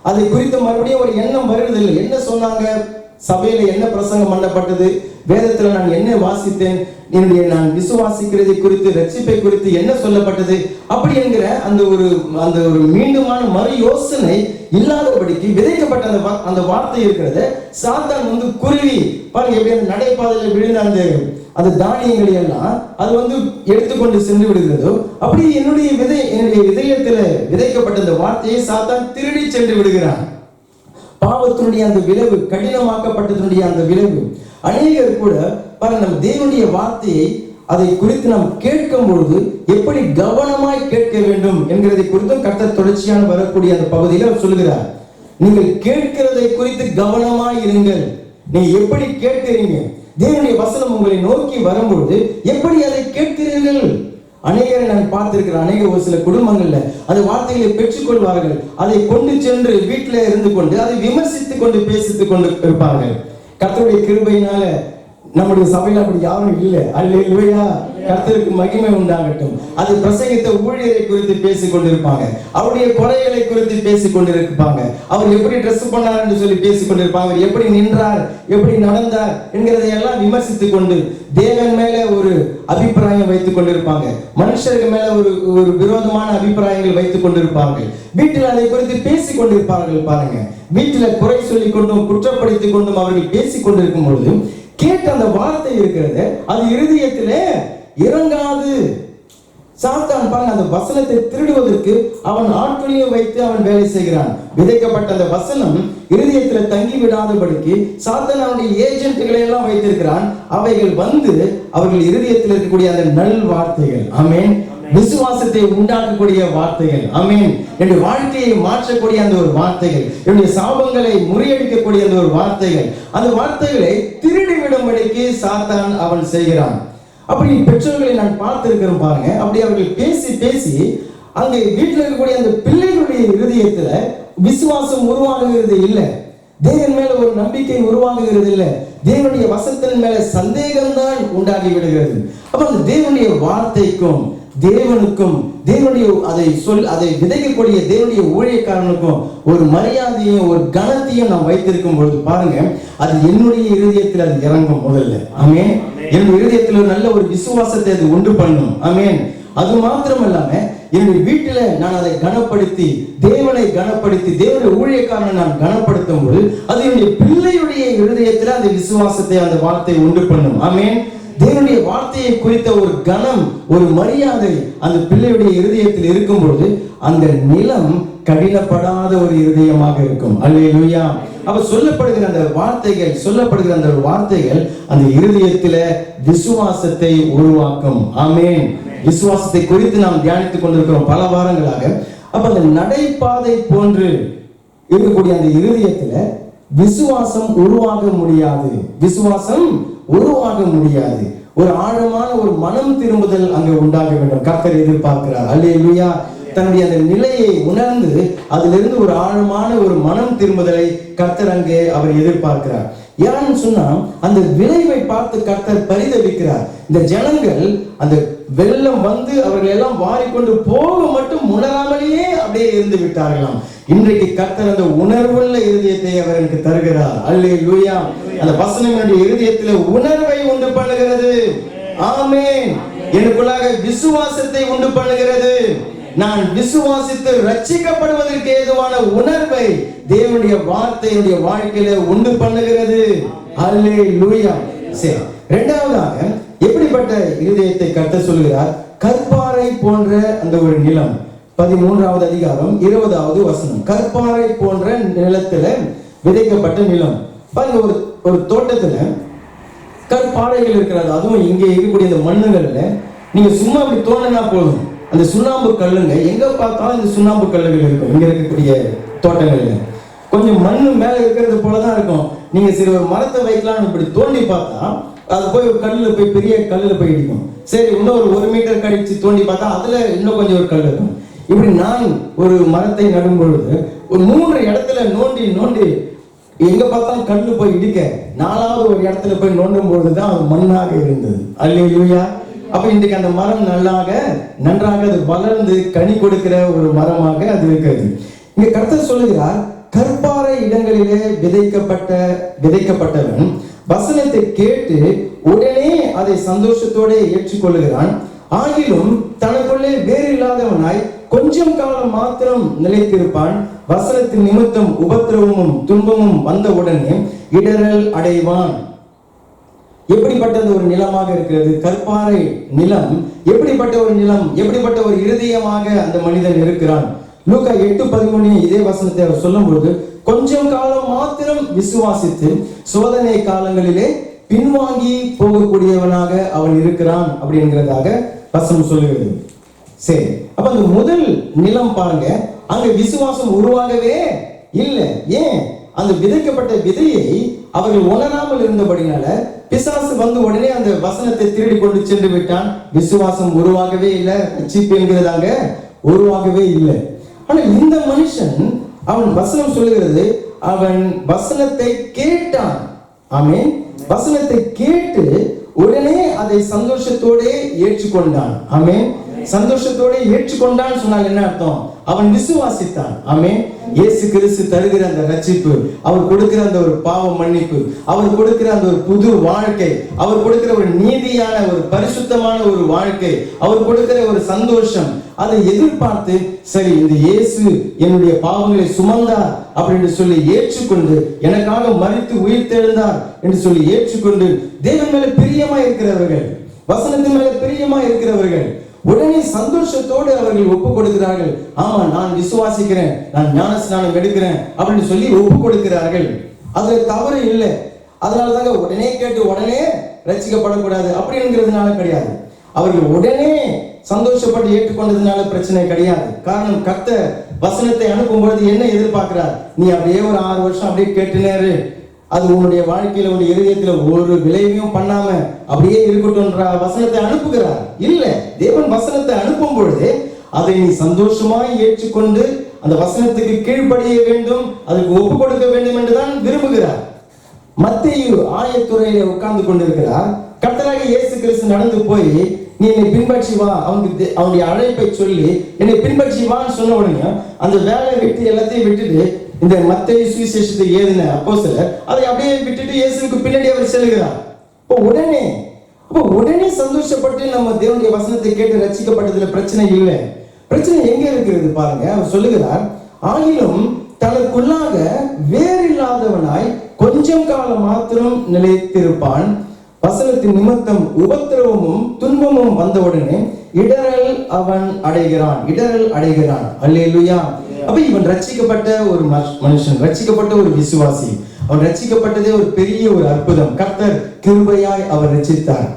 [SPEAKER 1] அதை குறித்து மறுபடியும் ஒரு எண்ணம் வருவதில்லை. என்ன சொன்னாங்க, சபையில என்ன பிரசங்கம் பண்ணப்பட்டது, வேதத்துல நான் என்ன வாசித்தேன், நான் விசுவாசிக்கிறதை குறித்து, ரட்சிப்பை குறித்து என்ன சொல்லப்பட்டது, அப்படி என்கிற அந்த ஒரு மீண்டுமான மறு யோசனை இல்லாதபடிக்கு விதைக்கப்பட்ட அந்த வார்த்தை இருக்கிறத சாத்தான் வந்து குருவி பாருங்க எப்படி அந்த நடைபாதையில விழுந்த அந்த தானியங்களை எல்லாம் அது வந்து எடுத்துக்கொண்டு சென்று விடுகிறதோ, அப்படி என்னுடைய இதயத்துல விதைக்கப்பட்ட அந்த வார்த்தையை சாத்தான் திருடி சென்று விடுகிறான். பாவத்தினுடைய அந்த விளைவு, கடினமாக்கப்பட்டதனுடைய அந்த விளைவு. அநேகர் கூட பாருங்க, நம்ம தேவனுடைய வார்த்தையை அதை குறித்து நாம் கேட்கும் பொழுது எப்படி கவனமாய் கேட்க வேண்டும் என்கிறதை குறித்தும் கர்த்தர் தொடர்ச்சியான வரக்கூடிய அந்த பகுதியில் அவர் சொல்லுகிறார். நீங்கள் கேட்கிறதை குறித்து கவனமாய் இருங்கள். நீங்க எப்படி கேட்கிறீங்க, தேவனுடைய வசனம் உங்களை நோக்கி வரும்பொழுது எப்படி அதை கேட்கிறீர்கள்? அநேகரை நான் பார்த்திருக்கிறேன். ஒரு சில குடும்பங்கள்ல அந்த வார்த்தைகளை பெற்றுக்கொள்வார்கள், அதை கொண்டு சென்று வீட்டில இருந்து கொண்டு அதை விமர்சித்துக் கொண்டு பேசித்துக் கொண்டு இருப்பார்கள். கர்த்தருடைய கிருபையினால நம்முடைய சபையில அப்படி யாரும் இல்லை. அல்லேலூயா. கர்த்தருக்கு மகிமை உண்டாகட்டும். அது பிரசங்கித்த ஊழியரை குறித்து பேசிக் கொண்டிருப்பாங்க, அவருடைய குறைகளை குறித்து பேசிக் கொண்டிருப்பாங்க, அவர் எப்படி ட்ரெஸ் பண்ணார் என்று சொல்லி பேசிக் கொண்டிருப்பாங்க, அவர் எப்படி நின்றார், எப்படி நடந்தார் என்கிறதை எல்லாம் விமர்சித்துக் கொண்டு தேவன் மேல ஒரு அபிப்பிராயம் வைத்துக் கொண்டிருப்பாங்க, மனுஷருக்கு மேல ஒரு விரோதமான அபிப்பிராயங்கள் வைத்துக் கொண்டிருப்பார்கள். வீட்டில் அதை குறித்து பேசிக் கொண்டிருப்பார்கள். பாருங்க, வீட்டில குறை சொல்லிக் கொண்டும் குற்றப்படுத்திக் கொண்டும் அவர்கள் பேசிக் கொண்டிருக்கும் பொழுது கேட்ட அந்த வார்த்தை இருக்கிறது, அது இருதயத்திலே இறங்காது. சாத்தான் பாருங்க, அந்த வசனத்தை திருடுவதற்கு அவன் ஆட்களையும் வைத்து அவன் வேலை செய்கிறான். விதைக்கப்பட்ட அந்த வசனம் இருதயத்துல தங்கி விடாதபடிக்கு சாத்தான் அவனுடைய ஏஜென்ட்களை எல்லாம் வைத்திருக்கிறான். அவைகள் வந்து அவர்கள் இருதயத்தில் இருக்கக்கூடிய அந்த நல் வார்த்தைகள், ஆமென், விசுவாசத்தை உண்டாக்கக்கூடிய வார்த்தைகள், ஆமென், என்னுடைய வாழ்க்கையை மாற்றக்கூடிய அந்த ஒரு வார்த்தைகள், என்னுடைய சாபங்களை முறியடிக்கக்கூடிய அந்த ஒரு வார்த்தைகள், அந்த வார்த்தைகளை திருடிவிடும்படிக்கு சாத்தான் அவன் செய்கிறான். அப்படி பெற்றோர்களை நான் பார்த்திருக்கிறேன். பாருங்க, அப்படி அவர்கள் பேசி பேசி அங்கே வீட்டில் இருக்கக்கூடிய அந்த பிள்ளைகளுடைய இருதயத்துல விசுவாசம் உருவாகுகிறது இல்லை, தேவன் மேல ஒரு நம்பிக்கை உருவாகுகிறது இல்லை, தேவனுடைய வசனத்தின் மேல சந்தேகம்தான் உண்டாகி விடுகிறது. அப்ப அந்த தேவனுடைய வார்த்தைக்கும் தேவனுக்கும் அதை விதைக்கக்கூடிய தேவனுடைய ஊழியக்காரனுக்கும் ஒரு மரியாதையும் ஒரு கனத்தையும் நாம் வைத்திருக்கும் பொழுது பாருங்க, அது என்னுடைய இருதயத்தில் அது இறங்கும். முதல்ல ஆமென், என்னுடைய இருதயத்தில் ஒரு நல்ல ஒரு விசுவாசத்தை அது உண்டு பண்ணும். ஆமென். அது மாத்திரம் இல்லாம என்னுடைய வீட்டில நான் அதை கனப்படுத்தி தேவனை கனப்படுத்தி தேவனுடைய ஊழியக்காரனை நான் கனப்படுத்தும் போது அது என்னுடைய பிள்ளையுடைய இருதயத்தில் அந்த விசுவாசத்தை அந்த வார்த்தை உண்டு பண்ணும். ஆமென். தேவனுடைய வார்த்தையை குறித்த ஒரு கனம், ஒரு மரியாதை அந்த பிள்ளையுடைய இருதயத்தில் இருக்கும் பொழுது அந்த நிலம் கடினப்படாத ஒரு இருதயமாக இருக்கும். அல்லேலூயா. அப்ப சொல்லப்படுகிற அந்த வார்த்தைகள் அந்த இருதயத்தில விசுவாசத்தை உருவாக்கும். ஆமென். விசுவாசத்தை குறித்து நாம் தியானித்துக் கொண்டிருக்கிறோம் பல வாரங்களாக. அப்ப அந்த நடைபாதை போன்று இருக்கக்கூடிய அந்த இருதயத்துல விசுவாசம் உருவாக முடியாது. ஒரு ஆழமான ஒரு மனம் திரும்புதல் அங்கே உண்டாக வேண்டும். கர்த்தர் எதிர்பார்க்கிறார். அல்லேலூயா. தன்னுடைய அந்த நிலையை உணர்ந்து அதிலிருந்து ஒரு ஆழமான ஒரு மனம் திரும்புதலை கர்த்தர் அங்கே அவர் எதிர்பார்க்கிறார். ஏன்னு சொன்னா அந்த விளைவை பார்த்து கர்த்தர் பரிதவிக்கிறார். இந்த ஜனங்கள் அந்த வெள்ளம் வந்து அவர்கள் எல்லாம் வாரிக்கொண்டு போக மட்டும் உணராமலேயே அப்படியே இருந்து விட்டார்களாம். இன்றைக்கு கர்த்தர் அந்த உணர்வுள்ள இருதயத்தை அவர் எனக்கு தருகிறார். அல்லேலூயா. அந்த வசனம் என்னுடைய இருதயத்திலே உணர்வை உண்டு பண்ணுகிறது. ஆமென். எனக்குள்ளாக விசுவாசத்தை உண்டு பண்ணுகிறது. நான் விசுவாசித்து ரட்சிக்கப்படுவதற்கு ஏதுவான உணர்வை தேவனுடைய வார்த்தையுடைய வாழ்க்கையில உண்டு பண்ணுகிறது. அல்லேலூயா. சரி, இரண்டாவதாக எப்படிப்பட்ட இருதயத்தை கர்த்தர் சொல்கிறார்? கற்பாறை போன்ற அந்த ஒரு நிலம். 13வது அதிகாரம் 20வது வசனம். கற்பாறை போன்ற நிலத்துல விதைக்கப்பட்ட நிலம். பாருங்க, ஒரு தோட்டத்துல கற்பாறைகள் இருக்கிறது. அதுவும் இங்கே இருக்கக்கூடிய இந்த மண்ணுகள்ல நீங்க சும்மா அப்படி தோண்டினா போதும், அந்த சுண்ணாம்பு கல்லுங்க எங்க பார்த்தாலும் இந்த சுண்ணாம்பு கல்லுகள் இருக்கும். இங்க இருக்கக்கூடிய தோட்டங்கள்ல கொஞ்சம் மண்ணு மேல இருக்கிறது போலதான் இருக்கும். நீங்க சரி ஒரு மரத்தை வைக்கலாம் இப்படி தோண்டி பார்த்தா அது போய் ஒரு கல்லுல போய் பெரிய கல்லுல போய் இடிக்கும். சரி, இன்னும் ஒரு 1 மீட்டர் கழிச்சு தோண்டி பார்த்தா அதுல இன்னும் கொஞ்சம் ஒரு கல் இருக்கும். இப்படி நான் ஒரு மரத்தை நடும் பொழுது ஒரு 3 இடத்துல நோண்டி நோண்டி எங்க பார்த்தாலும் கல்லு போய் இடிக்க 4வது ஒரு இடத்துல போய் நோண்டும் பொழுதுதான் அது மண்ணாக இருந்தது. அல்லேலூயா. அப்ப இன்றைக்கு அந்த மரம் நன்றாக அது வளர்ந்து கனி கொடுக்கிற ஒரு மரமாக அது இருக்கிறது. இங்க கர்த்தர் சொல்லுகிறார், கற்பாறை இடங்களிலே விதைக்கப்பட்டவன் வசனத்தை கேட்டு உடனே அதை சந்தோஷத்தோட ஏற்றுக்கொள்ளுகிறான். ஆகிலும் தனக்குள்ளே வேறு இல்லாதவனாய் கொஞ்சம் காலம் மாத்திரம் நிலைத்திருப்பான். வசனத்தின் நிமித்தம் உபத்திரவமும் துன்பமும் வந்த உடனே இடரல் அடைவான். எப்படிப்பட்டது ஒரு நிலமாக இருக்கிறது கற்பாறை நிலம்? எப்படிப்பட்ட ஒரு நிலம், எப்படிப்பட்ட ஒரு இருதயமாக அந்த மனிதன் இருக்கிறான்? லூக்கா 8:13 இதே வசனத்தை அவர் சொல்லும்போது, கொஞ்சம் காலம் மாத்திரம் விசுவாசித்து சோதனை காலங்களிலே பின்வாங்கி போகக்கூடியவனாக அவன் இருக்கிறான் அப்படிங்கிறதாக வசனம் சொல்லுகிறது. சரி, அப்ப அந்த முதல் நிலம் பாருங்க, அங்க விசுவாசம் உருவாகவே இல்லை. ஏன்? அந்த விதைக்கப்பட்ட விதையை அவர்கள் உணராமல் இருந்தபடினால பிசாசு வந்து உடனே அந்த வசனத்தை திருடி கொண்டு சென்று விட்டான். விசுவாசம் உருவாகவே இல்லை, ரட்சிப்பு என்கிறதாங்க உருவாகவே இல்லை. ஆனா இந்த மனுஷன், அவன் வசனம் சொல்லுகிறது, அவன் வசனத்தை கேட்டான். ஆமென். வசனத்தை கேட்டு உடனே அதை சந்தோஷத்தோட ஏற்றுக்கொண்டான். ஆமென். சந்தோஷத்தோட ஏற்றுக்கொண்டான் சொன்னால் என்ன அர்த்தம்? அவன் விசுவாசித்தான். ஆமென். இயேசு கிறிஸ்து தருகிற அந்த ரட்சிப்பு, அவர் கொடுக்கிற அந்த ஒரு பாவ மன்னிப்பு, அவர் கொடுக்கிற அந்த ஒரு புது வாழ்க்கை, அவர் கொடுக்கிற ஒரு நீதியான ஒரு பரிசுத்தமான ஒரு வாழ்க்கை, அவர் கொடுக்கிற ஒரு சந்தோஷம், அதை எதிர்பார்த்து சரி இந்த இயேசு என்னுடைய பாவங்களை சுமந்தார் அப்படின்னு சொல்லி ஏற்றுக்கொண்டு, எனக்காக மரித்து உயிர்த்தெழுந்தார் என்று சொல்லி ஏற்றுக்கொண்டு தேவன் மேல பிரியமா இருக்கிறவர்கள், வசனத்தின் மேல பிரியமா இருக்கிறவர்கள் உடனே சந்தோஷத்தோடு அவர்கள் ஒப்பு கொடுக்கிறார்கள். ஆமா, நான் விசுவாசிக்கிறேன், நான் ஞானஸ்நானம் எடுக்கிறேன் அப்படின்னு சொல்லி ஒப்பு கொடுக்கிறார்கள். அதுல தவறு இல்லை. அதனாலதாங்க உடனே கேட்டு உடனே ரட்சிக்கப்படக்கூடாது அப்படிங்கிறதுனால கிடையாது. அவர்கள் உடனே சந்தோஷப்பட்டு ஏற்றுக்கொண்டதுனால பிரச்சனை கிடையாது. காரணம், கர்த்தர் வசனத்தை அனுப்பும் பொழுது என்ன எதிர்பார்க்கிறார்? நீ அப்படியே ஒரு 6 வருஷம் அப்படியே கேட்டுனேரு, அது உன்னுடைய வாழ்க்கையில உன்னுடைய இருதயத்துல ஒரு விளைவையும் பண்ணாம அப்படியே இருக்கட்டும்ன்ற வசனத்தை அனுப்புகிறார். இல்ல, தேவன் வசனத்தை அனுப்பும் பொழுது அதை நீ சந்தோஷமாய் ஏற்றுக்கொண்டு அந்த வசனத்துக்கு கீழ்ப்படிய வேண்டும், அதுக்கு ஒப்பு கொடுக்க வேண்டும் என்றுதான் விரும்புகிறார். மத்தேயு ஆயத்துறையில உட்கார்ந்து கொண்டிருக்கிறார். கர்த்தராகிய இயேசு கிறிஸ்து நடந்து போய், நீ என்னை பின்பற்றி வா, அவனுடைய அழைப்பை சொல்லி என்னை பின்பற்றி வான்னு சொன்ன உடனே அந்த வேலையை விட்டு எல்லாத்தையும் விட்டுட்டு இந்த மத்தேயு சுவிசேஷத்தை எழுதின அப்போஸ்தலர் அதை அப்படியே விட்டுட்டு இயேசுவுக்கு பின்னாடி அவர் செல்கிறார். அப்போ உடனே சந்தோஷப்பட்டு நம்ம தேவனுடைய வசனத்தை கேட்டு ரட்சிக்கப்பட்டதுல பிரச்சனை இல்லை. பிரச்சனை எங்க இருக்கிறது பாருங்க. அவர் சொல்லுகிறார், ஆகிலும் தனக்குள்ளாக வேறில்லாதவனாய் கொஞ்சம் காலம் மாத்திரம் நிலைத்திருப்பான். வசனத்தின் நிமித்தம் உபத்திரவமும் துன்பமும் வந்தவுடனே இடரல் அவன் அடைகிறான். அல்லேலூயா. அப்ப இவன் ரட்சிக்கப்பட்ட ஒரு மனுஷன், ரட்சிக்கப்பட்ட ஒரு விசுவாசி. அவன் ரட்சிக்கப்பட்டதே ஒரு பெரிய ஒரு அற்புதம். கர்த்தர் கிருபையாய் அவர் ரட்சித்தார்.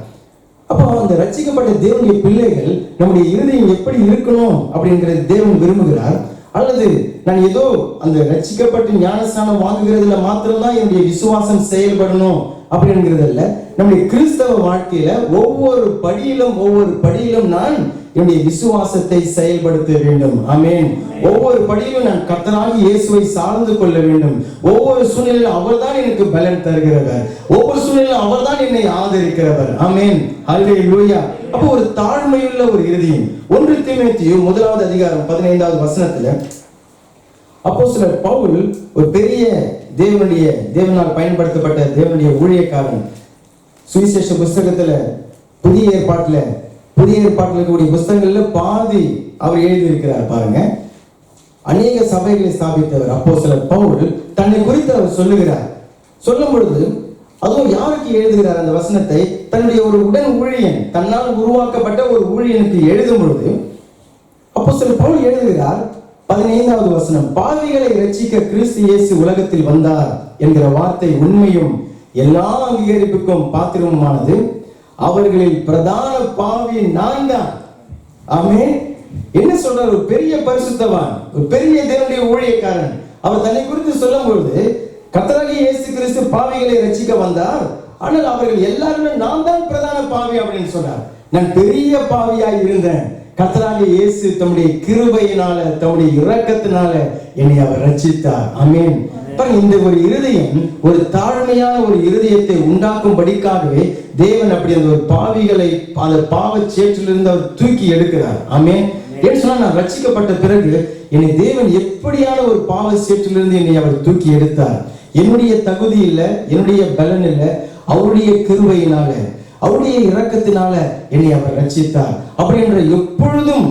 [SPEAKER 1] அப்போ அந்த ரட்சிக்கப்பட்ட தேவனுடைய பிள்ளைகள் நம்முடைய இருதயம் எப்படி இருக்கணும் அப்படிங்கிறது தேவன் விரும்புகிறார். அல்லது நான் ஏதோ அந்த ரட்சிக்கப்பட்டு ஞானஸ்நானம் வாங்குகிறதுல மாத்திரம்தான் என்னுடைய விசுவாசம் செயல்படணும் அப்படிங்கிறது அல்ல. நம்முடைய கிறிஸ்தவ வாழ்க்கையில ஒவ்வொரு படியிலும் நான் என்னுடைய விசுவாசத்தை செயல்படுத்த வேண்டும். ஆமென். ஒவ்வொரு படியிலும் நான் கர்த்தராகிய இயேசுவை சார்ந்து கொள்ள வேண்டும். ஒவ்வொரு சூழ்நிலையிலும் அவர்தான் எனக்கு பலன் தருகிறவர், ஒவ்வொரு சூழ்நிலையிலும் அவர்தான் என்னை ஆதரிக்கிறவர். ஆமென். அல்லேலூயா. அப்போ ஒரு தாழ்மையுள்ள ஒரு இருதயம். 1 தீமோத்தேயு 1வது அதிகாரம் 15வது வசனத்துல அப்போஸ்தலர் பவுல் ஒரு பெரிய தேவனால் பயன்படுத்தப்பட்ட தேவனுடைய ஊழியக்காரன். சுவிசேஷ புஸ்தகத்துல புதிய ஏற்பாட்டுல இருக்கக்கூடிய புஸ்தகங்கள்ல பாதி அவர் எழுதியிருக்கிறார் பாருங்க. அநேக சபைகளை ஸ்தாபித்தவர் அப்போஸ்தலர் பவுல் தன்னை குறித்து அவர் சொல்லுகிறார். சொல்லும் பொழுது அதுவும் யாருக்கு எழுதுகிறார் அந்த வசனத்தை? தன்னுடைய ஒரு உடன் ஊழியன், தன்னால் உருவாக்கப்பட்ட ஒரு ஊழியனுக்கு எழுதும் பொழுது அப்போஸ்தலர் பவுல் எழுதுகிறார். 15வது வசனம், பாவிகளை ரட்சிக்க கிறிஸ்து இயேசு உலகத்தில் வந்தார் என்கிற வார்த்தை உண்மையும் எல்லா அங்கீகரிப்புக்கும் பாத்திரமானது. அவர்களில் பிரதான பாவி நான் தான். ஆமென். என்ன சொல்றார்? ஒரு பெரிய பரிசுத்தவான், ஒரு பெரிய தேவனுடைய ஊழியக்காரன். அவர் தன்னை குறித்து சொல்லும் பொழுது, கர்த்தராகிய இயேசு கிறிஸ்து பாவிகளை ரட்சிக்க வந்தார், ஆனால் அவர்கள் எல்லாருமே நான் தான் பிரதான பாவி அப்படின்னு சொன்னார். நான் பெரிய பாவியாய் இருந்தேன். கர்த்தராகிய இயேசு தம்முடைய கிருபையினால, தம்முடைய இரக்கத்தினால என்னை அவர் ரட்சித்தார். ஆமென். இந்த ஒரு இருதயம், ஒரு தாழ்மையான ஒரு இருதயத்தை உண்டாக்கும்படிக்காகவே தேவன் அப்படி அந்த ஒரு பாவிகளை அந்த பாவ சேற்றிலிருந்து அவர் தூக்கி எடுக்கிறார். ஆமென். ஏன்னு சொன்னா, நான் ரட்சிக்கப்பட்ட பிறகு என்னை தேவன் எப்படியான ஒரு பாவ சேற்றிலிருந்து என்னை அவர் தூக்கி எடுத்தார். என்னுடைய தகுதி இல்லை, என்னுடைய பலன் இல்லை, அவருடைய கிருபையினால, அவருடைய இரக்கத்தினால என்னை அவர் ரட்சித்தார். அப்படின்ற எப்பொழுதும்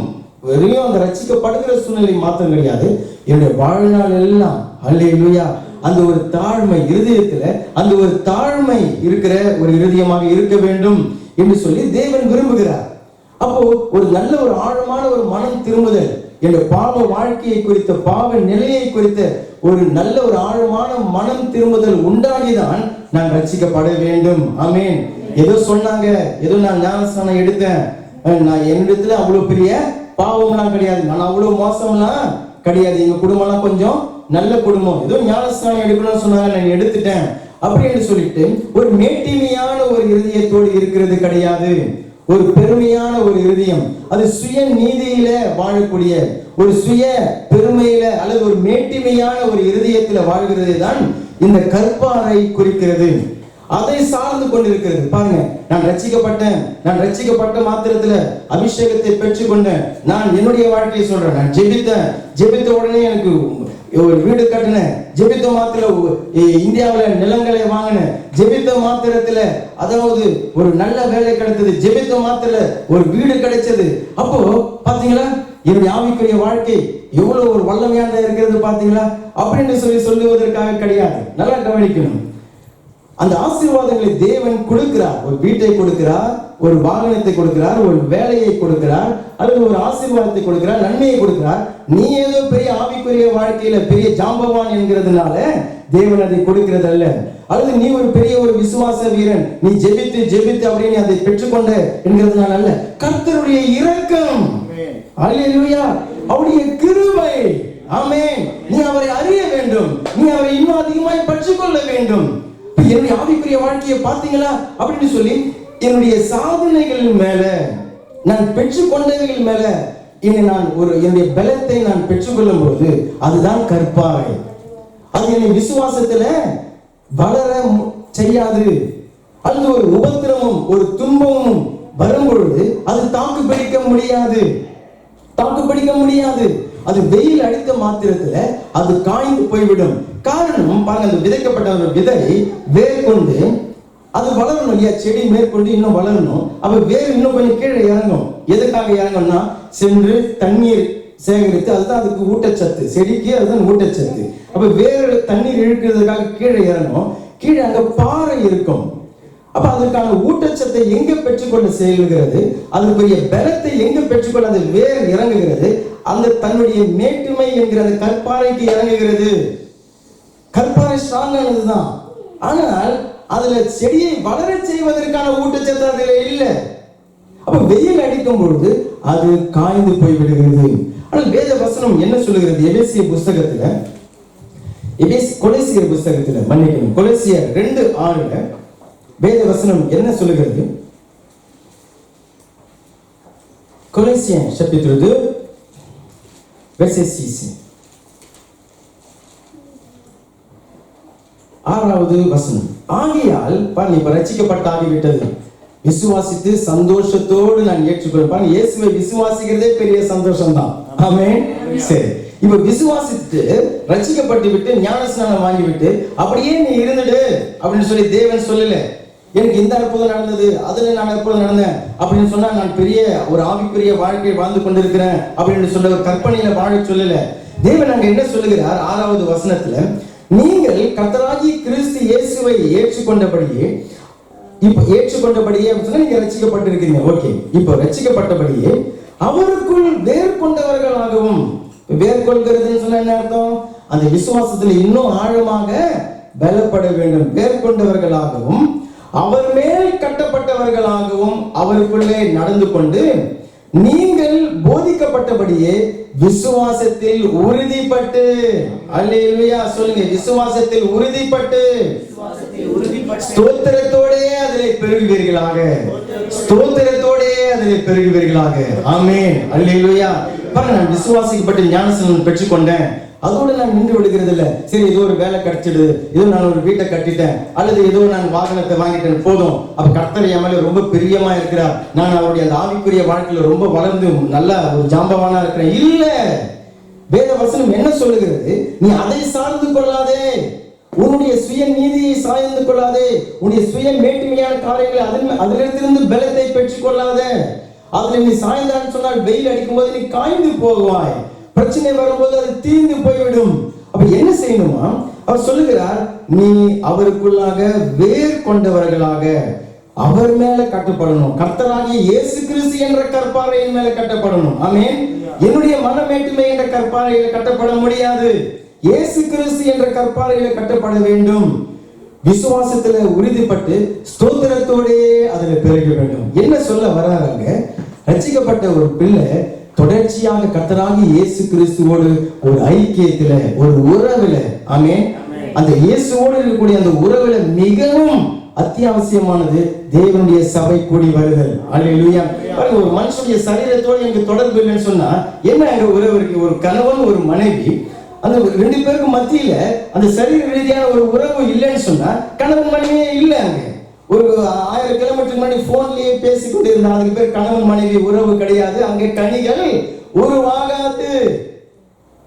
[SPEAKER 1] வெறும் அந்த ரட்சிக்கப்படுகிற சூழ்நிலை மாத்திரம் கிடையாது, என்னுடைய வாழ்நாள் எல்லாம் அல்லேலூயா அந்த ஒரு தாழ்மை இருதயத்துல, அந்த ஒரு தாழ்மை இருக்கிற ஒரு இருதயமாக இருக்க வேண்டும் என்று சொல்லி தேவன் விரும்புகிறார். அப்போ ஒரு நல்ல ஒரு ஆழமான ஒரு மனம் திரும்புதல், என்னுடைய பாவ வாழ்க்கையை குறித்த, பாவ நிலையை குறித்த ஒரு நல்ல ஒரு ஆழமான மனம் திரும்புதல் உண்டாகிதான் நான் ரட்சிக்கப்பட வேண்டும். ஆமென். ஏதோ சொன்னாங்க, ஏதோ நான் ஞானஸ்நானம் எடுத்தேன், நான் என்னிடத்துல அவ்வளவு பெரிய பாவம்லாம் கிடையாது, நான் அவ்வளவு மோசம்லாம் கிடையாது, எங்க குடும்பம்லாம் கொஞ்சம் நல்ல குடும்பம், ஏதோ ஞானஸ்நானம் எடுக்கணும்னு சொன்னாங்க, நான் எடுத்துட்டேன் அப்படின்னு சொல்லிட்டு ஒரு மேட்டிமையான ஒரு இருதயத்தோடு இருக்கிறது கிடையாது. ஒரு பெருமையான ஒரு இருதயம், அது சுய நீதியில வாழக்கூடிய, ஒரு சுய பெருமையில அல்லது ஒரு மேட்டிமையான ஒரு இருதயத்துல வாழ்கிறது தான் இந்த கற்பாறை குறிக்கிறது. அதை சார்ந்து கொண்டிருக்கிறது. பாருங்க, நான் ரட்சிக்கப்பட்டேன், நான் ரட்சிக்கப்பட்ட மாத்திரத்துல அபிஷேகத்தை பெற்றுக்கொண்டேன், நான் என்னுடைய வாழ்க்கையை சொல்றேன், நான் ஜெபித்த உடனே எனக்கு ஒரு வீடு கட்டினேன், ஜெபித்த மாத்திர இந்தியாவில் நிலங்களை வாங்கினேன், ஜெபித்த மாத்திரத்துல அதாவது ஒரு நல்ல வேலை கிடைத்தது, ஜெபித்த மாத்திர ஒரு வீடு கிடைச்சது. அப்போ பாத்தீங்களா என்னுடைய ஆவிக்குரிய வாழ்க்கை எவ்வளவு ஒரு வல்லமையாக இருக்கிறது பாத்தீங்களா அப்படின்னு சொல்லுவதற்காக கிடையாது. நல்லா கவனிக்கணும். அந்த ஆசீர்வாதங்களை தேவன் கொடுக்கிறார். ஒரு வீட்டை கொடுக்கிறார், ஒரு வாகனத்தை கொடுக்கிறார், ஒரு வேலையை கொடுக்கிறார், அல்லது ஒரு ஆசீர்வாதத்தை கொடுக்கிறார், நன்மையை கொடுக்கிறார். நீ ஏதோ பெரிய ஆவிக்குரிய வாழ்க்கையில பெரிய ஜாம்பவான் என்கிறதுனால தேவன் அதை கொடுக்கிறது அல்ல. அல்லது நீ ஒரு பெரிய ஒரு விசுவாச வீரன், நீ ஜெபித்து அப்படின்னு அதை பெற்றுக்கொண்ட என்கிறதுனால அல்ல. கர்த்தருடைய இரக்கம், அல்லேலூயா, அவருடைய கிருபை. ஆமென். நீ அவரை அறிய வேண்டும், நீ அவரை இன்னும் அதிகமாய் பற்றிக்கொள்ள வேண்டும். என்னுடைய ஆவிக்குரிய வாழ்க்கையை பார்த்தீங்களா அப்படின்னு சொல்லி என்னுடைய சாதனைகள் மேல, நான் பெற்றுக்கொண்டவைகள் மேல நான் ஒரு என்னுடைய பலத்தை நான் பெற்றுக்கொள்ளும் போது அதுதான் கற்பாறை. அது என்னை விசுவாசத்துல வளர செய்யாது. அல்லது ஒரு உபத்திரமும் ஒரு துன்பமும் வரும் பொழுது அது தாக்கு பிடிக்க முடியாது. அது வெயில் அடித்த மாத்திரத்துல அது காய்ந்து போய்விடும். காரணம் பாருங்க, அந்த விதைக்கப்பட்ட ஒரு விதை வேர் கொண்டு அது வளரணும் இல்லையா, செடி மேற்கொண்டு இன்னும் வளரணும். அப்ப வேர் இன்னும் கொஞ்சம் கீழே இறங்கும். எதுக்காக இறங்கும்னா, சென்று தண்ணீர் சேகரித்து, அதுதான் அதுக்கு ஊட்டச்சத்து, செடிக்கு அதுதான் ஊட்டச்சத்து. அப்ப வேறு தண்ணீர் இழுக்கிறதுக்காக கீழே இறங்கும். கீழே அங்க பாறை இருக்கும். அப்ப அதற்கான ஊட்டச்சத்தை எங்க பெற்றுக்கொள்ள செல்கிறது, அதற்குரிய பலத்தை எங்க பெற்றுக்கொள்ள அது வேர் இறங்குகிறது, அந்த தன்னுடைய மேட்டுமை என்கிற அந்த கற்பாறைக்கு இறங்குகிறது. கற்பாறை ஸ்ட்ராங்கானதுதான், ஆனால் அதுல செடியை வளர செய்வதற்கான ஊட்டச்சத்து அதுல இல்லை. அப்ப வெயில் அடிக்கும் பொழுது அது காய்ந்து போய் விடுகிறது. ஆனால் வேத வசனம் என்ன சொல்லுகிறது? எபேசியர் புஸ்தகத்துல மன்னிக்கணும், கொலோசியர் 2:6 வேத வசனம் என்ன சொல்லுகிறது? Colossiens chapitre 2 verset 6. 6வது வசனம். ஆகையால் பாருங்க, இப்ப ரட்சிக்கப்பட்டாகிவிட்டது, விசுவாசித்து சந்தோஷத்தோடு நான் ஏற்றுக்கொள்வேன். பாருங்க, இயேசுவை விசுவாசிக்கிறதே பெரிய சந்தோஷம் தான். ஆமென். சரி, இப்ப விசுவாசித்து ரட்சிக்கப்பட்டு விட்டு ஞானஸ்நானம் வாங்கிவிட்டு அப்படியே நீ இருந்துடு அப்படின்னு சொல்லி தேவன் சொல்லல, எனக்கு இந்த அற்புதம் நடந்தது, அதுல நான் அற்புதம் நடந்தேன் அப்படின்னு சொன்னா நான் பெரிய ஒரு ஆவிக்குரிய வாழ்க்கையை வாழ்ந்து கொண்டிருக்கிறேன் அப்படின்னு சொல்ல ஒரு கற்பனையில வாழ சொல்லல. தேவன் அங்க என்ன சொல்லுகிறார்? 6வது வசனத்துல, நீங்கள் கர்த்தராகிய கிறிஸ்து இயேசுவை ஏற்றுக்கொண்டபடியே நீங்க ரட்சிக்கப்பட்டிருக்கீங்க. ஓகே, இப்போ ரட்சிக்கப்பட்டபடியே அவருக்குள் வேர் கொண்டவர்களாகவும், வேர் கொள்கிறதுன்னு சொன்ன என்ன அர்த்தம்? அந்த விசுவாசத்துல இன்னும் ஆழமாக பலப்பட வேண்டும். வேர் கொண்டவர்களாகவும் அவர் மேல் கட்டப்பட்டவர்களாகவும் அவருக்குள்ளே நடந்து கொண்டு நீங்கள் போதிக்கப்பட்டபடியே விசுவாசத்தில் உறுதிப்பட்டு, அல்லேலூயா சொல்லுங்க, விசுவாசத்தில் உறுதிப்பட்டு ஸ்தோத்திரத்தோடே அதிலே பெருகுவீர்களாக. ஸ்தோத்திரத்தோடே அதிலே பெருகுவீர்களாக. ஆமென். அல்லேலூயா. பாருங்க, நான் விசுவாசிக்கப்பட்டு ஞானஸ்நானம் பெற்றுக்கொண்டேன், அதோட நான் நின்று விடுகிறது இல்ல. சரி, ஏதோ ஒரு வேலை கிடைச்சிடுது, ஏதோ நான் ஒரு வீட்டை கட்டிட்டேன், அல்லது ஏதோ நான் வாகனத்தை வாங்கிட்டேன், போதும், அப்ப கர்த்தர் என் மேல ரொம்ப பிரியமா இருக்கிறார், நான் அவருடைய அந்த ஆவிக்குரிய வாழ்க்கையில ரொம்ப வளர்ந்து நல்ல ஒரு ஜாம்பவானா இருக்கிறேன். இல்ல, வேத வசனம் என்ன சொல்லுகிறது? நீ அதை சார்ந்து கொள்ளாதே, உன்னுடைய சுய நீதியை சாய்ந்து கொள்ளாதே, உன்னுடைய சுய மேட்டுமையான காரியங்களை அதிலிருந்து பலத்தை பெற்றுக் கொள்ளாதே. அதுல நீ சாய்ந்தான்னு சொன்னால் வெயில் அடிக்கும் போது நீ காய்ந்து போவாய், பிரச்சனை வரும்போது அது தீர்ந்து போய்விடும். அப்ப என்ன செய்யணுமா? அவர் சொல்லுகிறார், நீ அவருக்குள்ளாக வேர் கொண்டவர்களாக அவர் மேல கட்டப்படணும். கர்த்தராகிய இயேசு கிறிஸ்து என்ற கற்பாறையின் மேல கட்டப்படணும். ஆமென். என்னுடைய மனமேட்டுமை என்ற கற்பாறையில கட்டப்பட முடியாது, இயேசு கிறிஸ்து என்ற கற்பாறையில கட்டப்பட வேண்டும். விசுவாசத்துல உறுதிப்பட்டு ஸ்தோத்திரத்தோடே அதுல பெருக வேண்டும். என்ன சொல்ல வர்றாங்க? ரட்சிக்கப்பட்ட ஒரு பிள்ளை தொடர்ச்சியாக கர்த்தராகிய இயேசு கிறிஸ்துவோடு ஒரு ஐக்கியத்துல, ஒரு உறவுல, ஆமென், அந்த இயேசுவோடு இருக்கக்கூடிய அந்த உறவுல மிகவும் அத்தியாவசியமானது தேவனுடைய சபை கூடி வருதல். அல்லேலூயா. ஒரு மனுஷனுடைய சரீரத்தோடு எனக்கு தொடர்பு இல்லைன்னு சொன்னா என்ன அங்க உறவு இருக்கு? ஒரு கணவன் ஒரு மனைவி, அந்த ரெண்டு பேருக்கு மத்தியில அந்த சரீர ரீதியான ஒரு உறவு இல்லைன்னு சொன்னா கணவன் மனைவியே இல்லை. அங்க ஒரு 1000 கிலோமீட்டர் முன்னாடி போன்லயே பேசிக்கொண்டு இருந்தா அதுக்கு பேர் கணவன் மனைவி உறவு கிடையாது. அங்கே கனிகள் உருவாகாது.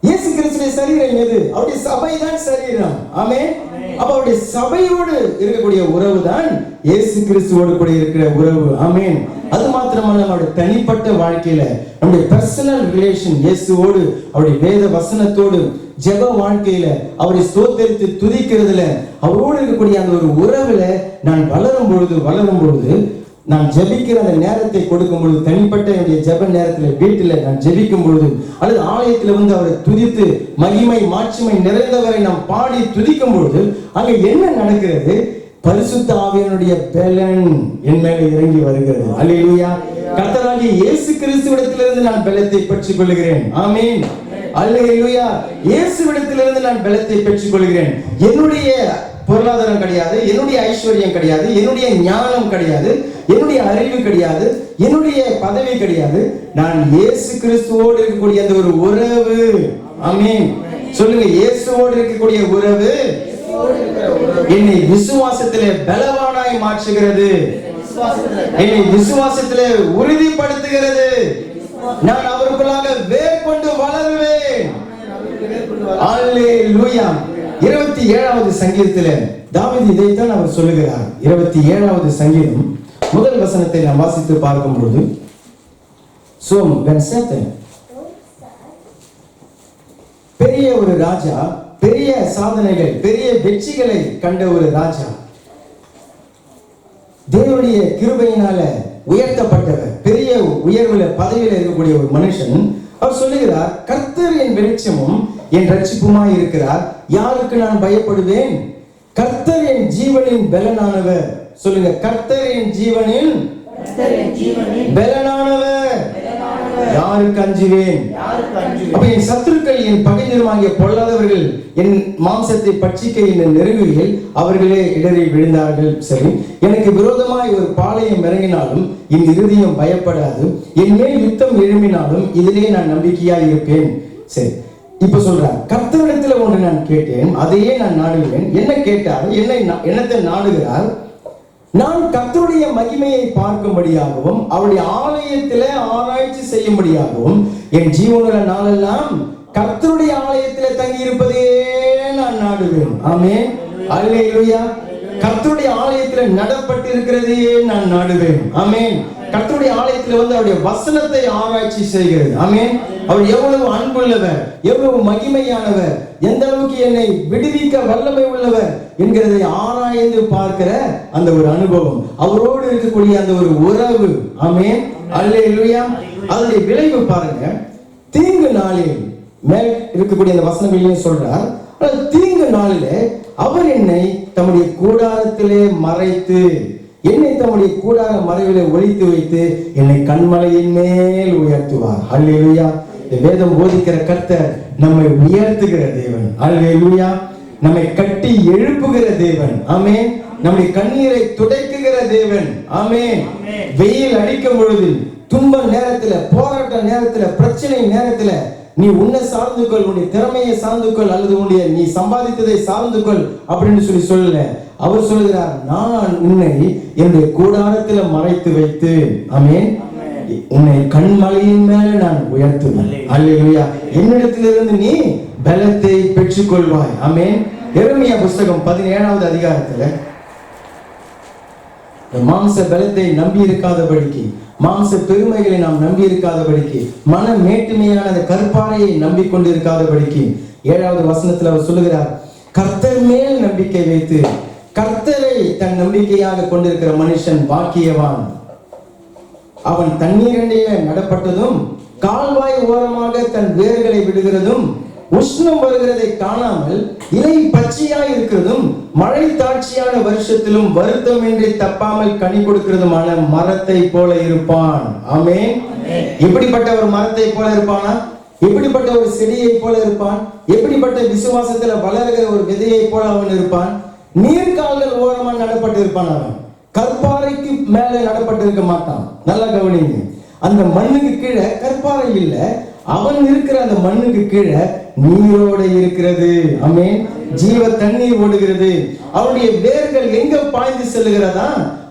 [SPEAKER 1] இயேசு கிறிஸ்துவின் சரீரம் எது? அவருடைய சபை தான் சரீரம். ஆமென். அப்ப அவருடைய சபையோடு இருக்கக்கூடிய உறவு தான் இயேசு கிறிஸ்துவோடு கூட இருக்கிற உறவு. ஆமென். அது மாத்திரமல்ல, நம்முடைய தனிப்பட்ட வாழ்க்கையில நம்முடைய பர்சனல் ரிலேஷன் இயேசுவோடு, அவருடைய வேத வசனத்தோடு, ஜெப வாழ்க்கையில அவரை ஸ்தோத்திரித்து துதிக்கிறதுல, அவரோடு இருக்கக்கூடிய அந்த ஒரு உறவுல நான் வளரும் பொழுது நான் ஜெபிக்கிற அந்த நேரத்தை கொடுக்கும் பொழுது, தனிப்பட்ட என்னுடைய ஜெப நேரத்தில் வீட்டில் நான் ஜெபிக்கும் பொழுது, அல்லது ஆலயத்தில் வந்து அவரை துதித்து மகிமை மாட்சிமை நிறைந்தவரை நாம் பாடி துதிக்கும் பொழுது அங்க என்ன நடக்கிறது? பரிசுத்த ஆவியானுடைய பலன் என் மேல இறங்கி வருகிறது. அல்லேலூயா. கர்த்தராகிய இயேசு கிறிஸ்துவிடத்திலிருந்து நான் பலத்தை பெற்றுக் கொள்கிறேன். ஆமென். அல்லேலூயா. இயேசுவிடத்திலிருந்து நான் பலத்தை பெற்றுக் கொள்கிறேன். என்னுடைய பொருளாதாரம் கிடையாது, என்னுடைய ஐஸ்வர்யம் கிடையாது, என்னுடைய ஞானம் கிடையாது, என்னுடைய அறிவு கிடையாது, என்னுடைய பதவி கிடையாது. நான் இயேசு கிறிஸ்துவோடு இருக்கக்கூடிய அந்த ஒரு உறவு. ஆமென். சொல்லுங்க, இயேசுவோடு இருக்கக்கூடிய உறவு என்னை விசுவாசத்திலே பலவானாய் மாற்றுகிறது, என்னை விசுவாசத்திலே உறுதிப்படுத்துகிறது. நான் அவருக்குள்ளாக வேர் கொண்டு வளருவேன். அல்லேலூயா. 27வது சங்கீதத்திலே தாவீது இதைத்தான் அவர் சொல்லுகிறார். 27வது சங்கீதம் முதல் வசனத்தை நாம் வாசித்து பார்க்கும்போது, பெரிய ஒரு ராஜா, பெரிய சாதனைகள், பெரிய வெற்றிகளை கண்ட ஒரு ராஜா, தேவனுடைய கிருபையினால உயர்த்தப்பட்டவர், பெரிய உயர்வுல பதவியில இருக்கக்கூடிய ஒரு மனுஷன், அவர் சொல்லுகிறார், கர்த்தர் என் வெளிச்சமும் என் ரட்சிப்புமாய் இருக்கிறார், யாருக்கு நான் பயப்படுவேன்? கர்த்தர் என் ஜீவனின் பலனானவர். சொல்லுங்க, கர்த்தர் என் ஜீவனின் பலனானவர், யாருக்கு அஞ்சுவேன்? அப்ப என் சத்துருக்கள், என் பகைஞருமாகிய பொல்லாதவர்கள் என் மாம்சத்தை பட்சிக்க என்னை நெருங்குகையில் அவர்களே இடறி விழுந்தார்கள். சரி, எனக்கு விரோதமாய் ஒரு பாளையம் இறங்கினாலும் என் இருதயம் பயப்படாது, என் மேல் யுத்தம் எழும்பினாலும் இதிலே நான் நம்பிக்கையாய் இருப்பேன். சரி, இப்ப சொல்றார், கர்த்தரிடத்துல ஒன்று நான் கேட்டேன், அதையே நான் நாடுகிறேன். என்ன கேட்டார்? என்னத்தை நாடுகிறார்? நான் கர்த்தருடைய மகிமையை பார்க்கும்படியாகவும் அவருடைய ஆலயத்திலே ஆராய்ச்சி செய்யும்படியாகவும் என் ஜீவனுள்ள நாளெல்லாம் கர்த்தருடைய ஆலயத்திலே தங்கி இருப்பதே நான் நாடுவேன். ஆமென். அல்லேலூயா. கர்த்தருடைய ஆலயத்திலே நடப்பட்டு இருக்கிறதே நான் நாடுவேன். ஆமென். கர்த்தருடைய ஆலயத்தில் வந்து அவருடைய வசனத்தை ஆராய்ச்சி செய்கிறது. ஆமென். அவர் எவ்வளவு அன்புள்ளவர், எவ்வளவு மகிமையானவர், எந்த அளவுக்கு என்னை விடுவிக்க வல்லமை உள்ளவர் என்கிறதை ஆராய்ந்து பார்க்கிற அந்த ஒரு அனுபவம், அவரோடு இருக்கக்கூடிய அந்த ஒரு உறவு. ஆமென். அல்லேலூயா. அதனுடைய விளைவு பாருங்க. தீங்கு நாளில் மேல் இருக்கக்கூடிய அந்த வசனங்களையும் சொல்றார், தீங்கு நாளிலே அவர் என்னை தம்முடைய கூடாரத்திலே மறைத்து, என்னை தம்முடைய கூடார மறைவிலே ஒளித்து வைத்து என்னை கண்மலையின் மேல் உயர்த்துவார். அல்லேலூயா. வேதம் போதிக்கிற கர்த்தர் நம்மை உயர்த்துகிற தேவன். அல்லேலூயா. நம்மை கட்டி எழுப்புகிற தேவன். ஆமென். நம்முடைய கண்ணீரை துடைக்குகிற தேவன். ஆமென். வெயில் அடிக்கும் பொழுது, துன்ப நேரத்துல, போராட்ட நேரத்துல, பிரச்சனை நேரத்துல நீ உன்னை சார்ந்து கொள், உன்னுடைய திறமையை சார்ந்து கொள், அல்லது உன்னுடைய நீ சம்பாதித்ததை சார்ந்து கொள் அப்படின்னு சொல்லல. அவர் சொல்லுகிறார், நான் உன்னை என்னுடைய கூடாரத்துல மறைத்து வைத்து, ஆமென், உன்னை கண்மலையின் மேல நான் உயர்த்துவேன். அல்லேலூயா. என்னிடத்திலிருந்து நீ பலத்தை பெற்றுக் கொள்வாய். ஆமென். எரேமியா புத்தகம் 17வது அதிகாரத்துல மாம்ச பலத்தை நம்பி இருக்காதபடிக்கு, மாம்ச பெருமைகளை நாம் நம்பி இருக்காதபடிக்கு, மன மேட்டுமையான அந்த கற்பாறையை நம்பிக்கொண்டு இருக்காதபடிக்கு 7வது வசனத்துல அவர் சொல்லுகிறார், கர்த்தர் மேல் நம்பிக்கை வைத்து கர்த்தரை தன் நம்பிக்கையாக கொண்டிருக்கிற மனுஷன் பாக்கியவான். அவன் தண்ணீரண்டையே நடப்பட்டதும் கால்வாய் ஓரமாக தன் வேர்களை விடுகிறதும் உஷ்ணம் வருகிறதை காணாமல் இலை பச்சையாய் இருக்கிறதும் மழை தாட்சியான வருஷத்திலும் வருத்தமின்றி தப்பாமல் கனி கொடுக்கிறதுமான மரத்தை போல இருப்பான். ஆமென். எப்படிப்பட்ட ஒரு மரத்தை போல இருப்பானா? எப்படிப்பட்ட ஒரு செடியை போல இருப்பான்? எப்படிப்பட்ட விசுவாசத்துல வளர்கிற ஒரு விதையை போல அவன் இருப்பான்? நீர்கால்கள் ஓரமா நடப்பட்டு இருப்பான். அவன் கற்பாறைக்கு மேல நடப்பட்டு இருக்க மாட்டான். நல்லா கவனிங்க. அந்த மண்ணுக்கு கீழே கற்பாறை இல்ல, அவன் இருக்கிற அந்த மண்ணுக்கு கீழே நீரோட இருக்கிறது. ஆமென். ஜீவ தண்ணீர் ஓடுகிறது. அவனுடைய வேர்கள் எங்க பாய்ந்து செல்லுகிறதா?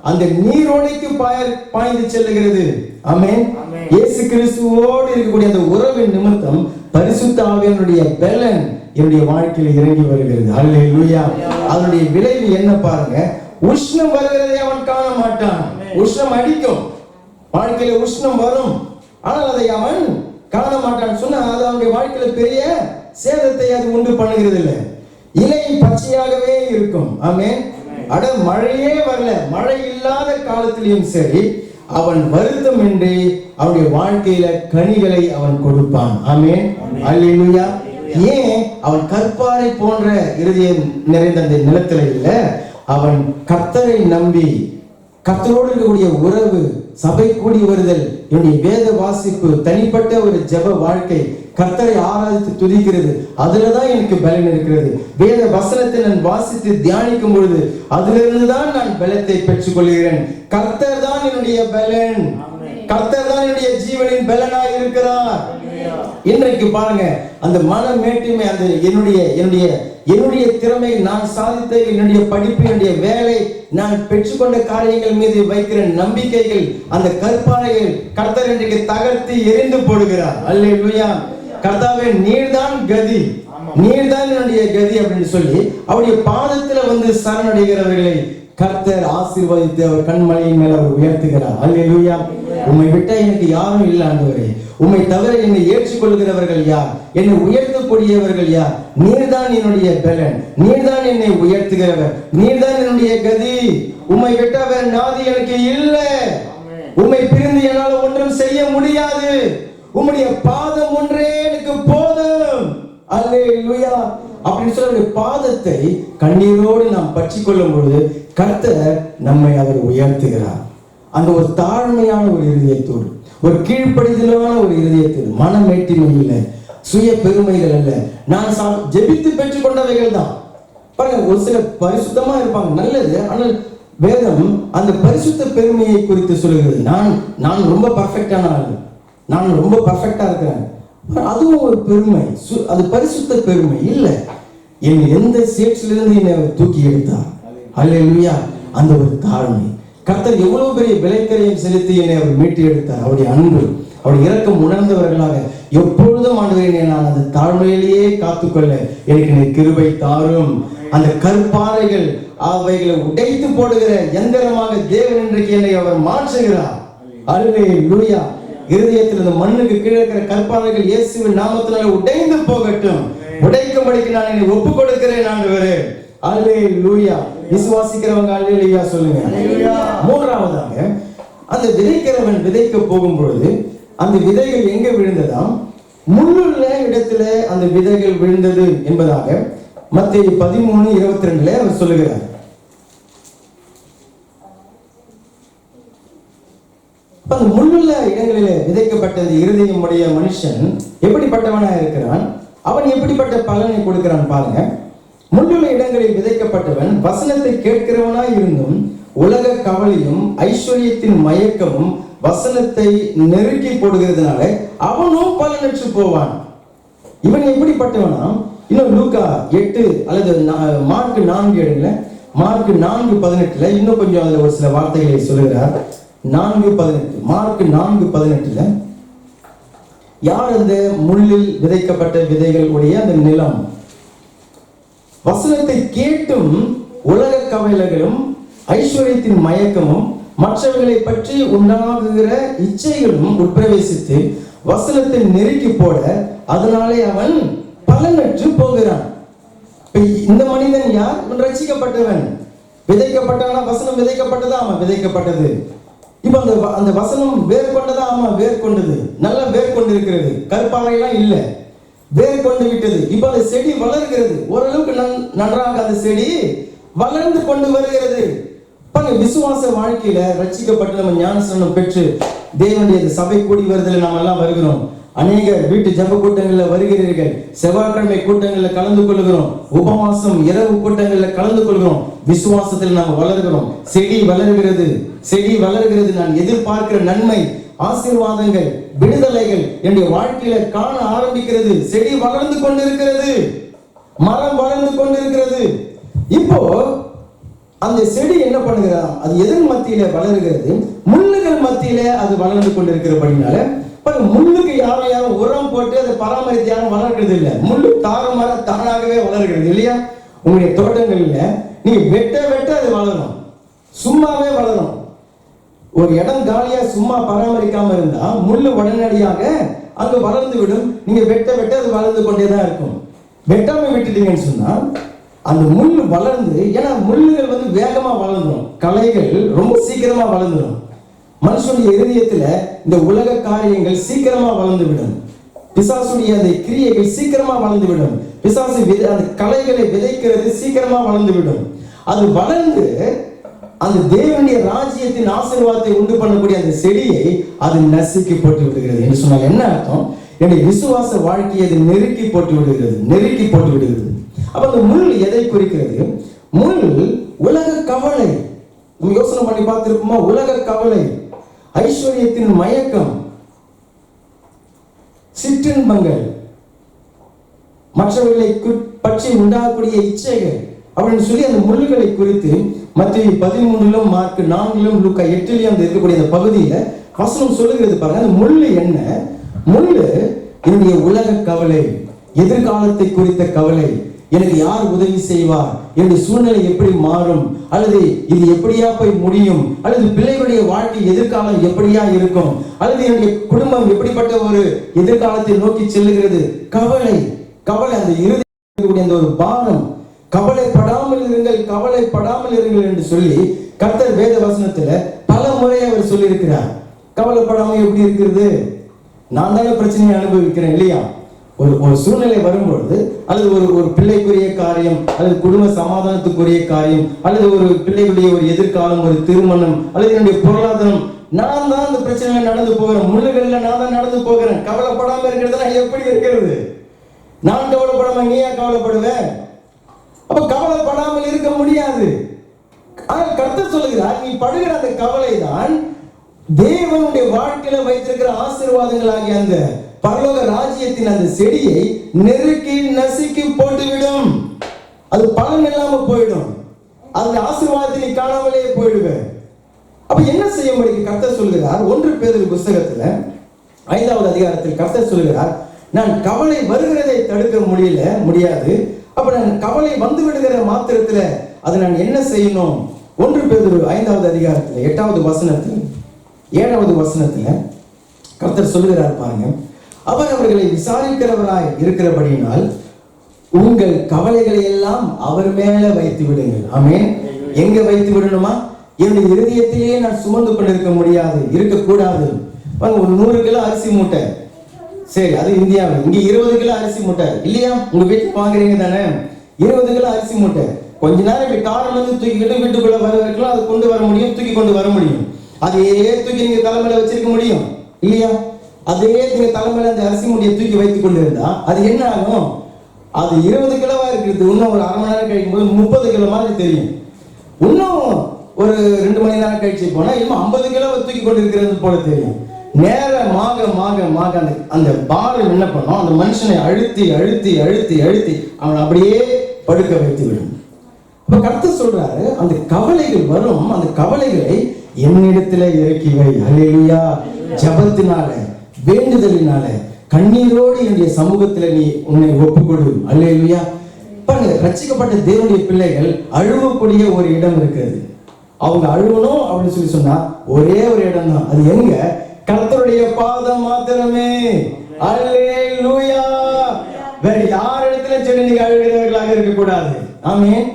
[SPEAKER 1] அந்த நீரோடைக்கு பாய்ந்து செல்லுகிறது. ஆமென். இயேசு கிறிஸ்துவோடு இருக்கக்கூடிய அந்த உறவின் நிமித்தம் பரிசுத்த ஆவியானுடைய பலன் என்னுடைய வாழ்க்கையில் இறங்கி வருகிறது. அல்லேலூயா. அதனுடைய விளைவு என்ன பாருங்க. உஷ்ணம் வருகிறதை அவன் காண மாட்டான். உஷ்ணம் அடிக்கும், வாழ்க்கையில உஷ்ணம் வரும், ஆனால் அதை அவன் காண மாட்டான். சொன்னா அது அவனுடைய வாழ்க்கையில பெரிய சேதத்தை அது உண்டு பண்ணுகிறது இல்லை. இலை பச்சையாகவே இருக்கும். ஆமென். அட மழையே வரல, மழை இல்லாத காலத்திலையும் சரி அவன் வருத்தம் இன்றி அவனுடைய வாழ்க்கையில கனிகளை அவன் கொடுப்பான். ஆமென். அல்லேலூயா. ஏன்? அவன் கற்பாறை போன்ற இருதயம் நிறைந்த அந்த நிலத்தில இல்ல, அவன் கர்த்தரை நம்பி, கர்த்தரோடு இருக்கக்கூடிய உறவு, சபை கூடி வருதல், என்னுடைய வேத வாசிப்பு, தனிப்பட்ட ஒரு ஜெப வாழ்க்கை, கர்த்தரை ஆராதித்து துதிக்கிறது, அதுலதான் எனக்கு பலன் இருக்கிறது. வேத வசனத்தை நான் வாசித்து தியானிக்கும் பொழுது அதிலிருந்து தான் நான் பலத்தை பெற்றுக் கொள்கிறேன். கர்த்தர் தான் என்னுடைய பலன், கர்த்தர் தான் என்னுடைய ஜீவனின் பலனாய் இருக்கிறார். இன்றைக்கு பாருங்க, அந்த மன மேட்டுமை, அந்த என்னுடைய திறமை, நான் சாதித்த என்னுடைய படிப்பு, என்னுடைய வேலை, நான் பெற்றுக்கொண்ட காரியங்கள் மீது வைக்கிற நம்பிக்கைகள், அந்த கற்பாறைகள் கர்த்தர் இன்றைக்கு தகர்த்து எரிந்து போடுகிறார். அல்லேலூயா. கர்த்தாவே, நீர்தான் கதி, நீர்தான் என்னுடைய கதி அப்படின்னு சொல்லி அவருடைய பாதத்துல வந்து சரணடைகிறவர்களை கர்த்தர் ஆசீர்வதித்து அவர் கண்மலையின் மேல அவர் உயர்த்துகிறார். அல்லேலூயா. உம்மை விட்ட எனக்கு யாரும் இல்லை ஆண்டவரே, உம்மை தவிர என்னை ஏற்றுக்கொள்கிறவர்கள் யார்? என்னை உயர்த்தக்கூடியவர்கள் யார்? நீர்தான் என்னுடைய பலன், நீர்தான் என்னை உயர்த்துகிறவர், நீர்தான் என்னுடைய கதி. உம்மை விட்ட வேற நாதி எனக்கு இல்லை. உம்மை பிரிந்து என்னால் ஒன்றும் செய்ய முடியாது. உம்முடைய பாதம் ஒன்றே எனக்கு போதும். அல்லேலூயா. அப்படின்னு சொல்ல பாதத்தை கண்ணீரோடு நாம் பற்றி கொள்ளும் பொழுது கர்த்தர் நம்மை அவர் உயர்த்துகிறார். அந்த ஒரு தாழ்மையான ஒரு இருதயத்தோடு, ஒரு கீழ்ப்படிதலான ஒரு இருதயத்தோடு, மனமேட்டிமை இல்லை, சுய பெருமைகள் அல்ல, நான் ஜெபித்து பெற்றுக் கொண்டவைகள் தான். பாருங்க, ஒரு சில பரிசுத்தமா இருப்பாங்க, நல்லது. ஆனால் வேதம் அந்த பரிசுத்த பெருமையை குறித்து சொல்லுகிறது. நான் ரொம்ப பர்ஃபெக்டான ஆளு, நான் ரொம்ப பர்ஃபெக்டா இருக்கிறேன், அதுவும் ஒரு பெருமை. அது பரிசுத்த பெருமை இல்லை. என் எந்த சேற்றிலிருந்து என்னை தூக்கி எடுத்தார். அல்லேலூயா. அந்த ஒரு தாழ்மை, கர்த்தர் எவ்வளவு பெரிய விலைக்கரையும் செலுத்தி என்னை அவர் மீட்டு எடுத்தார். அவருடைய அன்பு, அவருடைய இரக்கம் உணர்ந்தவர்களாக எப்பொழுதும் ஆண்டவரே, நான் அந்த தாழ்மையிலேயே காத்துக்கொள்ள எனக்கு நீ கிருபை தாரும். அந்த கற்பாறைகள் அவைகளை உடைத்து போடுகிற எந்திரமாக தேவன் இன்றைக்கு என்னை அவர் மாற்றுகிறார். அல்லேலூயா. இருதயத்தில் இந்த மண்ணுக்கு கீழே இருக்கிற கற்பாறைகள் இயேசுவின் நாமத்தினால உடைந்து போகட்டும். உடைக்கும்படிக்கு நான் என்னை ஒப்பு கொடுக்கிறேன் ஆண்டவரே. அல்லேலூயா. விசுவாசிக்கிறவங்க அல்லேலூயா சொல்லுங்க. மூன்றாவதாக, அந்த விதைக்கிறவன் விதைக்க போகும் பொழுது அந்த விதைகள் எங்க விழுந்ததாம்? முள்ளுள்ள இடத்துல அந்த விதைகள் விழுந்தது என்பதாக மத்தேயு 13:22 அவர் சொல்லுகிறார். அந்த முள்ளுள்ள இடங்களிலே விதைக்கப்பட்ட அந்த இருதயம் உடைய மனுஷன் எப்படிப்பட்டவனா இருக்கிறான்? அவன் எப்படிப்பட்ட பலனை கொடுக்கிறான் பாருங்க. முள்ளுள்ள இடங்களில் விதைக்கப்பட்டவன் வசனத்தை கேட்கிறவனாய் இருந்தும் உலக கவலையும் ஐஸ்வர்யத்தின் மயக்கமும் வசனத்தை நெருக்கி போடுகிறதுனால அவனும் பலனற்று போவான். இவன் எப்படிப்பட்டவனா? இன்னும் லூக்கா 8 அல்லது மார்க் 4 எடுங்க. மார்க் 4:18 இன்னும் கொஞ்சம் அதுல ஒரு சில வார்த்தைகளை சொல்லுகிறார். 4:18 மார்க் 4:18 யார் அந்த முள்ளில் விதைக்கப்பட்ட விதைகள் உடைய அந்த நிலம்? வசனத்தை கேட்டும் உலக கவலைகளும் ஐஸ்வர்யத்தின் மயக்கமும் மற்றவர்களை பற்றி உண்டாகுகிற இச்சைகளும் உட்பிரவேசித்து வசனத்தை நெருக்கி போட அதனாலே அவன் பலனற்று போகிறான். இந்த மனிதன் யார்? ரட்சிக்கப்பட்டவன். விதைக்கப்பட்டானா? வசனம் விதைக்கப்பட்டதா? ஆமா விதைக்கப்பட்டது. இப்ப அந்த வசனம் வேர் கொண்டதா? ஆமா வேர் கொண்டது. நல்லா வேர் கொண்டு இருக்கிறது. கற்பாறையெல்லாம் இல்ல, வேர் கொண்டு விட்டது. இப்ப அந்த செடி வளர்கிறது. ஓரளவுக்கு நன்றாக அந்த செடி வளர்ந்து கொண்டு வருகிறது. விசுவாச வாழ்க்கையில ரட்சிக்கப்பட்டு நம்ம ஞானஸ்நானம் பெற்று தேவனுடைய சபை கூடி வருதல நம்ம எல்லாம் வருகிறோம். அநேக வீட்டு ஜெப கூட்டங்கள்ல வருகிறீர்கள். செவ்வாய்க்கிழமை கூட்டங்கள்ல கலந்து கொள்கிறோம். உபவாசம் இரவு கூட்டங்கள்ல கலந்து கொள்கிறோம். விசுவாசத்தில் நாம் வளர்கிறோம். செடி வளர்கிறது, செடி வளர்கிறது. நான் எதிர்பார்க்கிற நன்மை, ஆசீர்வாதங்கள், விடுதலைகள் என்னுடைய வாழ்க்கையில காண ஆரம்பிக்கிறது. செடி வளர்ந்து கொண்டிருக்கிறது, மரம் வளர்ந்து கொண்டிருக்கிறது. இப்போ அந்த செடி என்ன பண்ணுகிறான்? அது எதன் மத்தியில வளர்கிறது? முள்ளுகள் மத்தியில அது வளர்ந்து கொண்டிருக்கிறபடினால முள்ளுக்கு யாரும் உரம் போட்டு அதை பராமரித்து யாரும் வளர்க்கிறது இல்லை. முள்ளு தானாகவே வளர்கிறது இல்லையா? உங்களுடைய தோட்டங்கள்ல நீங்க வெட்ட வெட்ட அது வளரும், சும்மாவே வளரும். ஒரு இடம் காலியா சும்மா பராமரிக்காம இருந்தா முள்ளு உடனடியாக அங்கு வளர்ந்து விடும். நீங்க வெட்ட வெட்ட அது வளர்ந்து கொண்டேதான் இருக்கும். வெட்டாம விட்டுட்டீங்கன்னு சொன்னா அந்த முள்ளு வளர்ந்து, ஏன்னா முள்ளுகள் வேகமா வளர்ந்துடும், களைகள் ரொம்ப சீக்கிரமா வளர்ந்துடும். மனுஷனுடைய இருதயத்துல இந்த உலக காரியங்கள் சீக்கிரமா வளர்ந்து விடும். பிசாசுடைய அந்த கிரியைகள் சீக்கிரமா வளர்ந்து விடும். பிசாசு அந்த களைகளை விதைக்கிறது சீக்கிரமா வளர்ந்து விடும். அது வளர்ந்து அந்த தேவனுடைய ராஜ்யத்தின் ஆசீர்வாதத்தை உண்டு பண்ணக்கூடிய அந்த செடியை அது நசுக்கி போட்டு விடுகிறது என்று சொன்னால் என்ன அர்த்தம்? என்னுடைய விசுவாச வாழ்க்கையை அது நெருக்கி போட்டு விடுகிறது, நெருக்கி போட்டு விடுகிறது. அப்ப அந்த முள் எதை குறிக்கிறது? முள் உலக கவலை. நம்ம யோசனை பண்ணி பார்த்திருப்போமா? உலக கவலை, ஐஸ்வர்யத்தின் மயக்கம், சிற்றின்பங்கள், மற்றவர்களை பற்றி உண்டாகக்கூடிய இச்சைகள் அப்படின்னு சொல்லி அந்த முள்ளுகளை குறித்து மத்தேயு 13 மார்க் 4 லூக்கா 8 அந்த இருக்கக்கூடிய அந்த பகுதியில வசனம் சொல்லுகிறது பாருங்க. அந்த முள்ளு என்ன? முள்ளு என்னுடைய உலக கவலை, எதிர்காலத்தை குறித்த கவலை. எனக்கு யார் உதவி செய்வார்? என்னுடைய சூழ்நிலை எப்படி மாறும்? அல்லது இது எப்படியா போய் முடியும்? அல்லது பிள்ளைகளுடைய வாழ்க்கை எதிர்காலம் எப்படியா இருக்கும்? அல்லது என்னுடைய குடும்பம் எப்படிப்பட்ட ஒரு எதிர்காலத்தை நோக்கி செல்லுகிறது? கவலை, கவலை, அந்த இறுதி அந்த ஒரு பாரம். கவலைப்படாமல் இருங்கள், கவலைப்படாமல் இருங்கள் என்று சொல்லி கர்த்தர் வேத வசனத்துல பல முறை அவர் சொல்லி இருக்கிறார். கவலைப்படாம எப்படி இருக்கிறது? நான் தானே பிரச்சனையை அனுபவிக்கிறேன் இல்லையா? ஒரு சூழ்நிலை வரும்பொழுது, அல்லது ஒரு பிள்ளைக்குரிய காரியம், அல்லது குடும்ப சமாதானத்துக்குரிய காரியம், அல்லது ஒரு பிள்ளைகளுடைய ஒரு எதிர்காலம், ஒரு திருமணம், அல்லது என்னுடைய பொருளாதாரம், நான் தான் அந்த பிரச்சனைகள் நடந்து போகிறேன். முள்ளுகள்ல நான் தான் நடந்து போகிறேன். கவலைப்படாம இருக்கிறது எப்படி இருக்கிறது? நான் கவலைப்படாம நீ ஏன் கவலைப்படுவேன்? அப்ப கவலைப்படாமல் இருக்க முடியாது. ஆனால் கர்த்தர் சொல்லுகிறார், நீ படுகிற அந்த கவலை தான் தேவனுடைய வாழ்க்கையில வைத்திருக்கிற ஆசீர்வாதங்களாகிய அந்த பரலோக ராஜ்யத்தின் அந்த செடியை நெருக்கி நசுக்கி போட்டுவிடும். அது பலன் இல்லாம போயிடும். அந்த ஆசீர்வாதத்தை நீ காணாமலே போயிடுவேன். அப்ப என்ன செய்ய முடியும்? கர்த்தர் சொல்கிறார் 1 பேதுரு புத்தகத்துல 5வது அதிகாரத்தில் கர்த்தர் சொல்கிறார், நான் கவலை வருகிறதை தடுக்க முடியாது. அப்ப நான் கவலை வந்து விடுகிற மாத்திரத்துல அதை நான் என்ன செய்யணும்? 1 பேதுரு 5வது அதிகாரத்துல 8வது வசனத்தில் 7வது வசனத்துல கர்த்தர் சொல்லுகிறார் பாருங்க. அவர் அவர்களை விசாரிக்கிறவராய் இருக்கிறபடியினால் உங்கள் கவலைகளை எல்லாம் அவர் மேல வைத்து விடுங்கள். ஆமென். எங்க வைத்து விடணுமா? என்னுடைய இருதயத்திலேயே நான் சுமந்து கொண்டிருக்க முடியாது, இருக்கக்கூடாது. ஒரு 100 கிலோ அரிசி மூட்டை, சரி அது இந்தியாவில், இங்க 20 கிலோ அரிசி மூட்டை இல்லையா? உங்க வீட்டுக்கு வாங்குறீங்க தானே? 20 கிலோ அரிசி மூட்டை கொஞ்ச நேரம் இப்படி காரில் வந்து தூக்கிக்கிட்டு வீட்டுக்குள்ள வர வரைக்கும் அது கொண்டு வர முடியும், தூக்கி கொண்டு வர முடியும். அதே தூக்கி நீங்க தலைமையில வச்சிருக்க முடியும் இல்லையா? அதே நீங்க தலைமையில அந்த அரிசி மூட்டையை தூக்கி வைத்துக் கொண்டு இருந்தா அது என்ன ஆகும்? அது 20 கிலோவா இருக்கிறது இன்னும் ஒரு அரை மணி நேரம் கழிக்கும் போது 30 கிலோ மாதிரி தெரியும். இன்னும் ஒரு 2 மணி நேரம் கழிச்சு போனா இன்னும் 50 கிலோவை தூக்கி கொண்டு இருக்கிறது போல தெரியும். நேரமாக மாக மாக அந்த பாரம் என்ன பண்ணும், அந்த மனுஷனை அழுத்தி அழுத்தி அழுத்தி அழுத்தி அவனை அப்படியே படுக்க வைத்து விடும். இப்ப கர்த்தர் சொல்றாரு, அந்த கவலைகள் வரும், அந்த கவலைகளை என்னிடத்துல இறக்கி வை. அல்லேலூயா. ஜபத்தினால, வேண்டுதலினால, கண்ணீரோடு என்னுடைய சமூகத்துல நீ உன்னை ஒப்புக்கொடு. அல்லேலூயா. பாருங்க, ரட்சிக்கப்பட்ட தேவனுடைய பிள்ளைகள் அழுவக்கூடிய ஒரு இடம் இருக்கிறது. அவங்க அழுவணும் அப்படின்னு சொல்லி சொன்னா ஒரே ஒரு இடம் தான். அது எங்க? கர்த்தருடைய பாதம் மாத்திரமே. அல்லேலூயா. வேற யார் இடத்துல சொல்லி நீங்க அழுகிறவர்களாக இருக்க கூடாது. ஆமென்.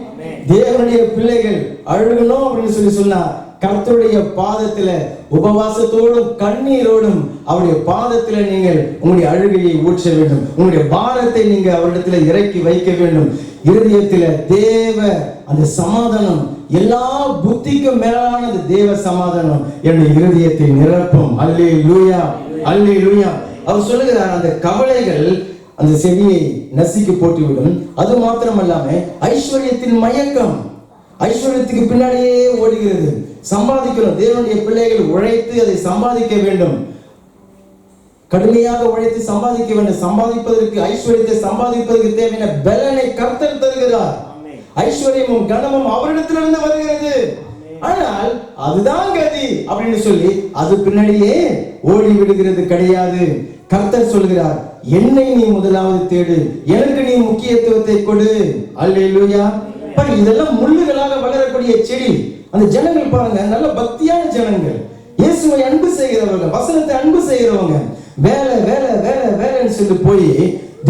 [SPEAKER 1] தேவனுடைய பிள்ளைகள் அழுகணும் அப்படின்னு சொல்லி சொன்னா கர்த்தருடைய பாதத்துல உபவாசத்தோடும் கண்ணீரோடும் அவருடைய பாதத்துல நீங்கள் உங்களுடைய அழுகையை ஊற்ற வேண்டும். உங்களுடைய பாரத்தை நீங்க அவரிடத்துல இறக்கி வைக்க வேண்டும். இருதயத்துல தேவ அந்த சமாதானம், எல்லா புத்திக்கும் மேலான அந்த தேவ சமாதானம் என்னுடைய இருதயத்தை நிரப்பும். அல்லேலூயா, அல்லேலூயா. அவர் சொல்லுகிறார், அந்த கவலைகள் அந்த செடியை நசுக்கி போட்டுவிடும். அது மாத்திரமல்லாம ஐஸ்வர்யத்தின் மயக்கம், ஐஸ்வர்யத்துக்கு பின்னாடியே ஓடுகிறது. சம்பாதிக்கணும். தேவனுடைய பிள்ளைகள் உழைத்து அதை சம்பாதிக்க வேண்டும். கடுமையாக உழைத்து சம்பாதிக்க வேண்டும். சம்பாதிப்பதற்கு, ஐஸ்வர்யத்தை சம்பாதிப்பதற்கு தேவையான பலனை கர்த்தர் தருகிறார். ஐஸ்வர்யமும் கனமும் அவரிடத்திலிருந்து வருகிறது. ஆனால் அதுதான் கதி அப்படின்னு சொல்லி அது பின்னாடியே ஓடி விடுகிறது கிடையாது. கர்த்தர் சொல்கிறார், என்னை நீ முதலாவது தேடு, எனக்கு நீ முக்கியத்துவத்தை கொடு. அல்லேலூயா. இதெல்லாம் முள்ளுகளாக வளரக்கூடிய செடி. அந்த ஜனங்கள் பாருங்க, நல்ல பக்தியான ஜனங்கள், இயேசுவை அன்பு செய்கிறவங்க, வசனத்தை அன்பு செய்கிறவங்க, வேலை வேலை வேலை வேலைன்னு சொல்லி போய்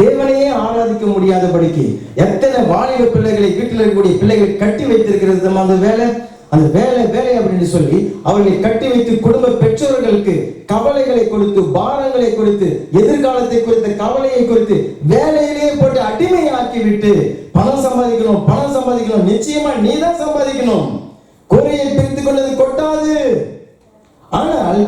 [SPEAKER 1] தேவனையே ஆராதிக்க முடியாதபடிக்கு எத்தனை வாலிப பிள்ளைகளை, வீட்டில் இருக்கக்கூடிய பிள்ளைகளை கட்டி வைத்திருக்கிறது அந்த வேலை. அந்த வேலை வேலை அப்படின்னு சொல்லி அவர்களை கட்டி வைத்து குடும்ப பெற்றோர்களுக்கு கவலைகளை கொடுத்து, பாரங்களை கொடுத்து, எதிர்காலத்தை குறித்த கவலையை குறித்து வேலையிலேயே போட்டு அடிமையாக்கி விட்டு பணம் சம்பாதிக்கணும், பணம் சம்பாதிக்கணும். நிச்சயமா நீ தான் சம்பாதிக்கணும். குறையை பிரித்து கொண்டது கொட்டாது. ஆனால்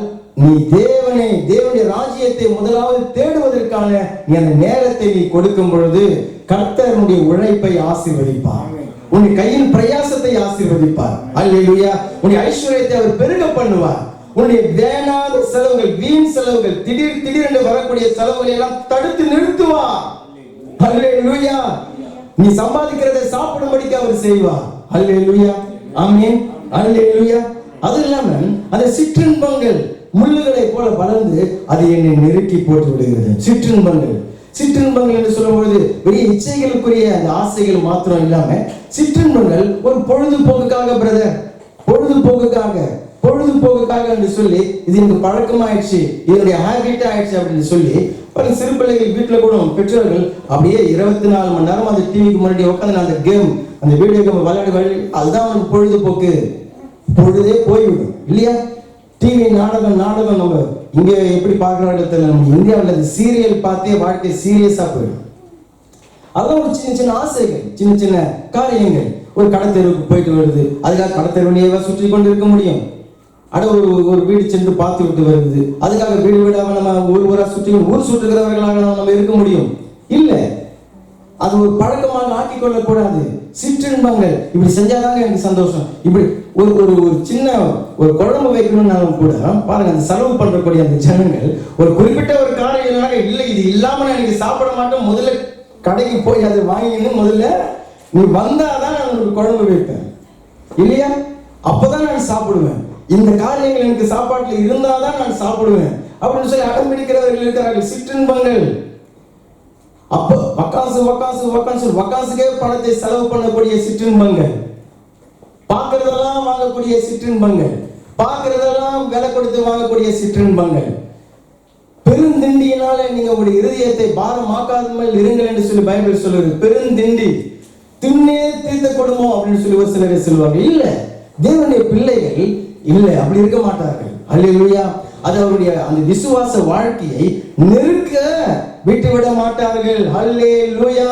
[SPEAKER 1] நீ தேவனுடைய ராஜ்யத்தை முதலாவது தேடுவதற்கான நீ அந்த நேரத்தை நீ கொடுக்கும் பொழுது கர்த்தருடைய உழைப்பை ஆசீர்வதிப்பார். உன்னுடைய கையின் பிரயாசத்தை ஆசீர்வதிப்பார். அல்லேலூயா. உன்னுடைய ஐஸ்வர்யத்தை அவர் பெருக பண்ணுவார். உன்னுடைய வேணாத செலவுகள், வீண் செலவுகள், திடீர் திடீரென்று வரக்கூடிய செலவுகளை எல்லாம் தடுத்து நிறுத்துவார். அல்லேலூயா. நீ சம்பாதிக்கிறதை சாப்பிடும்படிக்கு அவர் செய்வார். அல்லேலூயா. ஆமென். அல்லேலூயா. அது இல்லாம அந்த சிற்றின்பங்கள் முள்ளுகளை போல வளர்ந்து அது என்னை நெருக்கி போட்டு விடுகிறது. சிற்றின்பங்கள் என்று சொல்லும்போது பெரிய இச்சைகளுக்குரிய அந்த ஆசைகள் மாத்திரம் இல்லாம சிற்றின்பங்கள் ஒரு பொழுதுபோக்குக்காக, பிரதர், பொழுதுபோக்குக்காக என்று சொல்லி இது எனக்கு பழக்கமாயிடுச்சு, இதனுடைய ஹேபிட் ஆயிடுச்சு அப்படின்னு சொல்லி பல சிறு பிள்ளைகள் வீட்டுல கூட பெற்றோர்கள் அப்படியே 24 மணி நேரம் அந்த டிவிக்கு முன்னாடி உட்காந்து அந்த கேம், அந்த வீடியோ கேம் விளையாடு, அதுதான் அவனுக்கு பொழுதுபோக்கு. பொழுதே போய்விடும் இல்லையா? டிவி நாடகம் நம்ம இங்க எப்படி பார்க்கறாங்க, நம்ம இந்தியாவில் சீரியல் பார்த்தே வாழ்க்கை சீரியஸா போயிடும். அதான் ஒரு சின்ன சின்ன ஆசைகள், சின்ன சின்ன காரியங்கள். ஒரு கடத்தெருவுக்கு போயிட்டு வருது, அதுக்காக கடத்தெருவிலேயே சுற்றி கொண்டு இருக்க முடியும்? ஒரு வீடு சென்று பார்த்து விட்டு வருது, அதுக்காக வீடு வீடாக நம்ம ஊரா சுற்றி ஊர் சுற்றுகிறவர்களாக நம்ம இருக்க முடியும்? இல்ல. அது ஒரு பழக்கமாக ஆக்கிக் கொள்ளக்கூடாது. சிற்றின்பங்கள் இப்படி செஞ்சாதாங்க எனக்கு சந்தோஷம். இப்படி ஒரு சின்ன ஒரு குழம்பு வைக்கணும்னாலும் கூட பாருங்க, அந்த செலவு பண்றக்கூடிய அந்த ஜனங்கள் ஒரு குறிப்பிட்ட ஒரு காரியம் இல்லை, இது இல்லாம நான் எனக்கு சாப்பிட மாட்டேன், முதல்ல கடைக்கு போய் அதை வாங்கின்னு முதல்ல நீ வந்தாதான் நான் ஒரு குழம்பு வைப்பேன் இல்லையா? அப்பதான் நான் சாப்பிடுவேன். இந்த காரியங்கள் எனக்கு சாப்பாட்டுல இருந்தாதான் நான் சாப்பிடுவேன் அப்படின்னு சொல்லி அடம் பிடிக்கிறவர்கள் இருக்கிறார்கள். சிற்றின்பங்கள். அப்போ வக்காசுக்கே பணத்தை செலவு பண்ணக்கூடிய சிற்றின்பங்கள், பார்க்கறதெல்லாம் வாங்கக்கூடிய சிற்றின்பங்கள், பார்க்கறதெல்லாம் விலை கொடுத்து வாங்கக்கூடிய சிற்றின்பங்கள். பெருந்திண்டியினால நீங்க உங்களுடைய இருதயத்தை பாரமாக்காமல் இருங்கள் என்று சொல்லி பைபிள் சொல்லுது. பெருந்திண்டி, தின்னே தீர்த்த குடும்பம் அப்படின்னு சொல்லி ஒரு சிலரை சொல்லுவாங்க. இல்ல, தேவனுடைய பிள்ளைகள் இல்ல, அப்படி இருக்க மாட்டார்கள். அல்லேலூயா. அது அவருடைய அந்த விசுவாச வாழ்க்கையை நெருக்க விட்டுவிட மாட்டார்கள். அல்லேலூயா.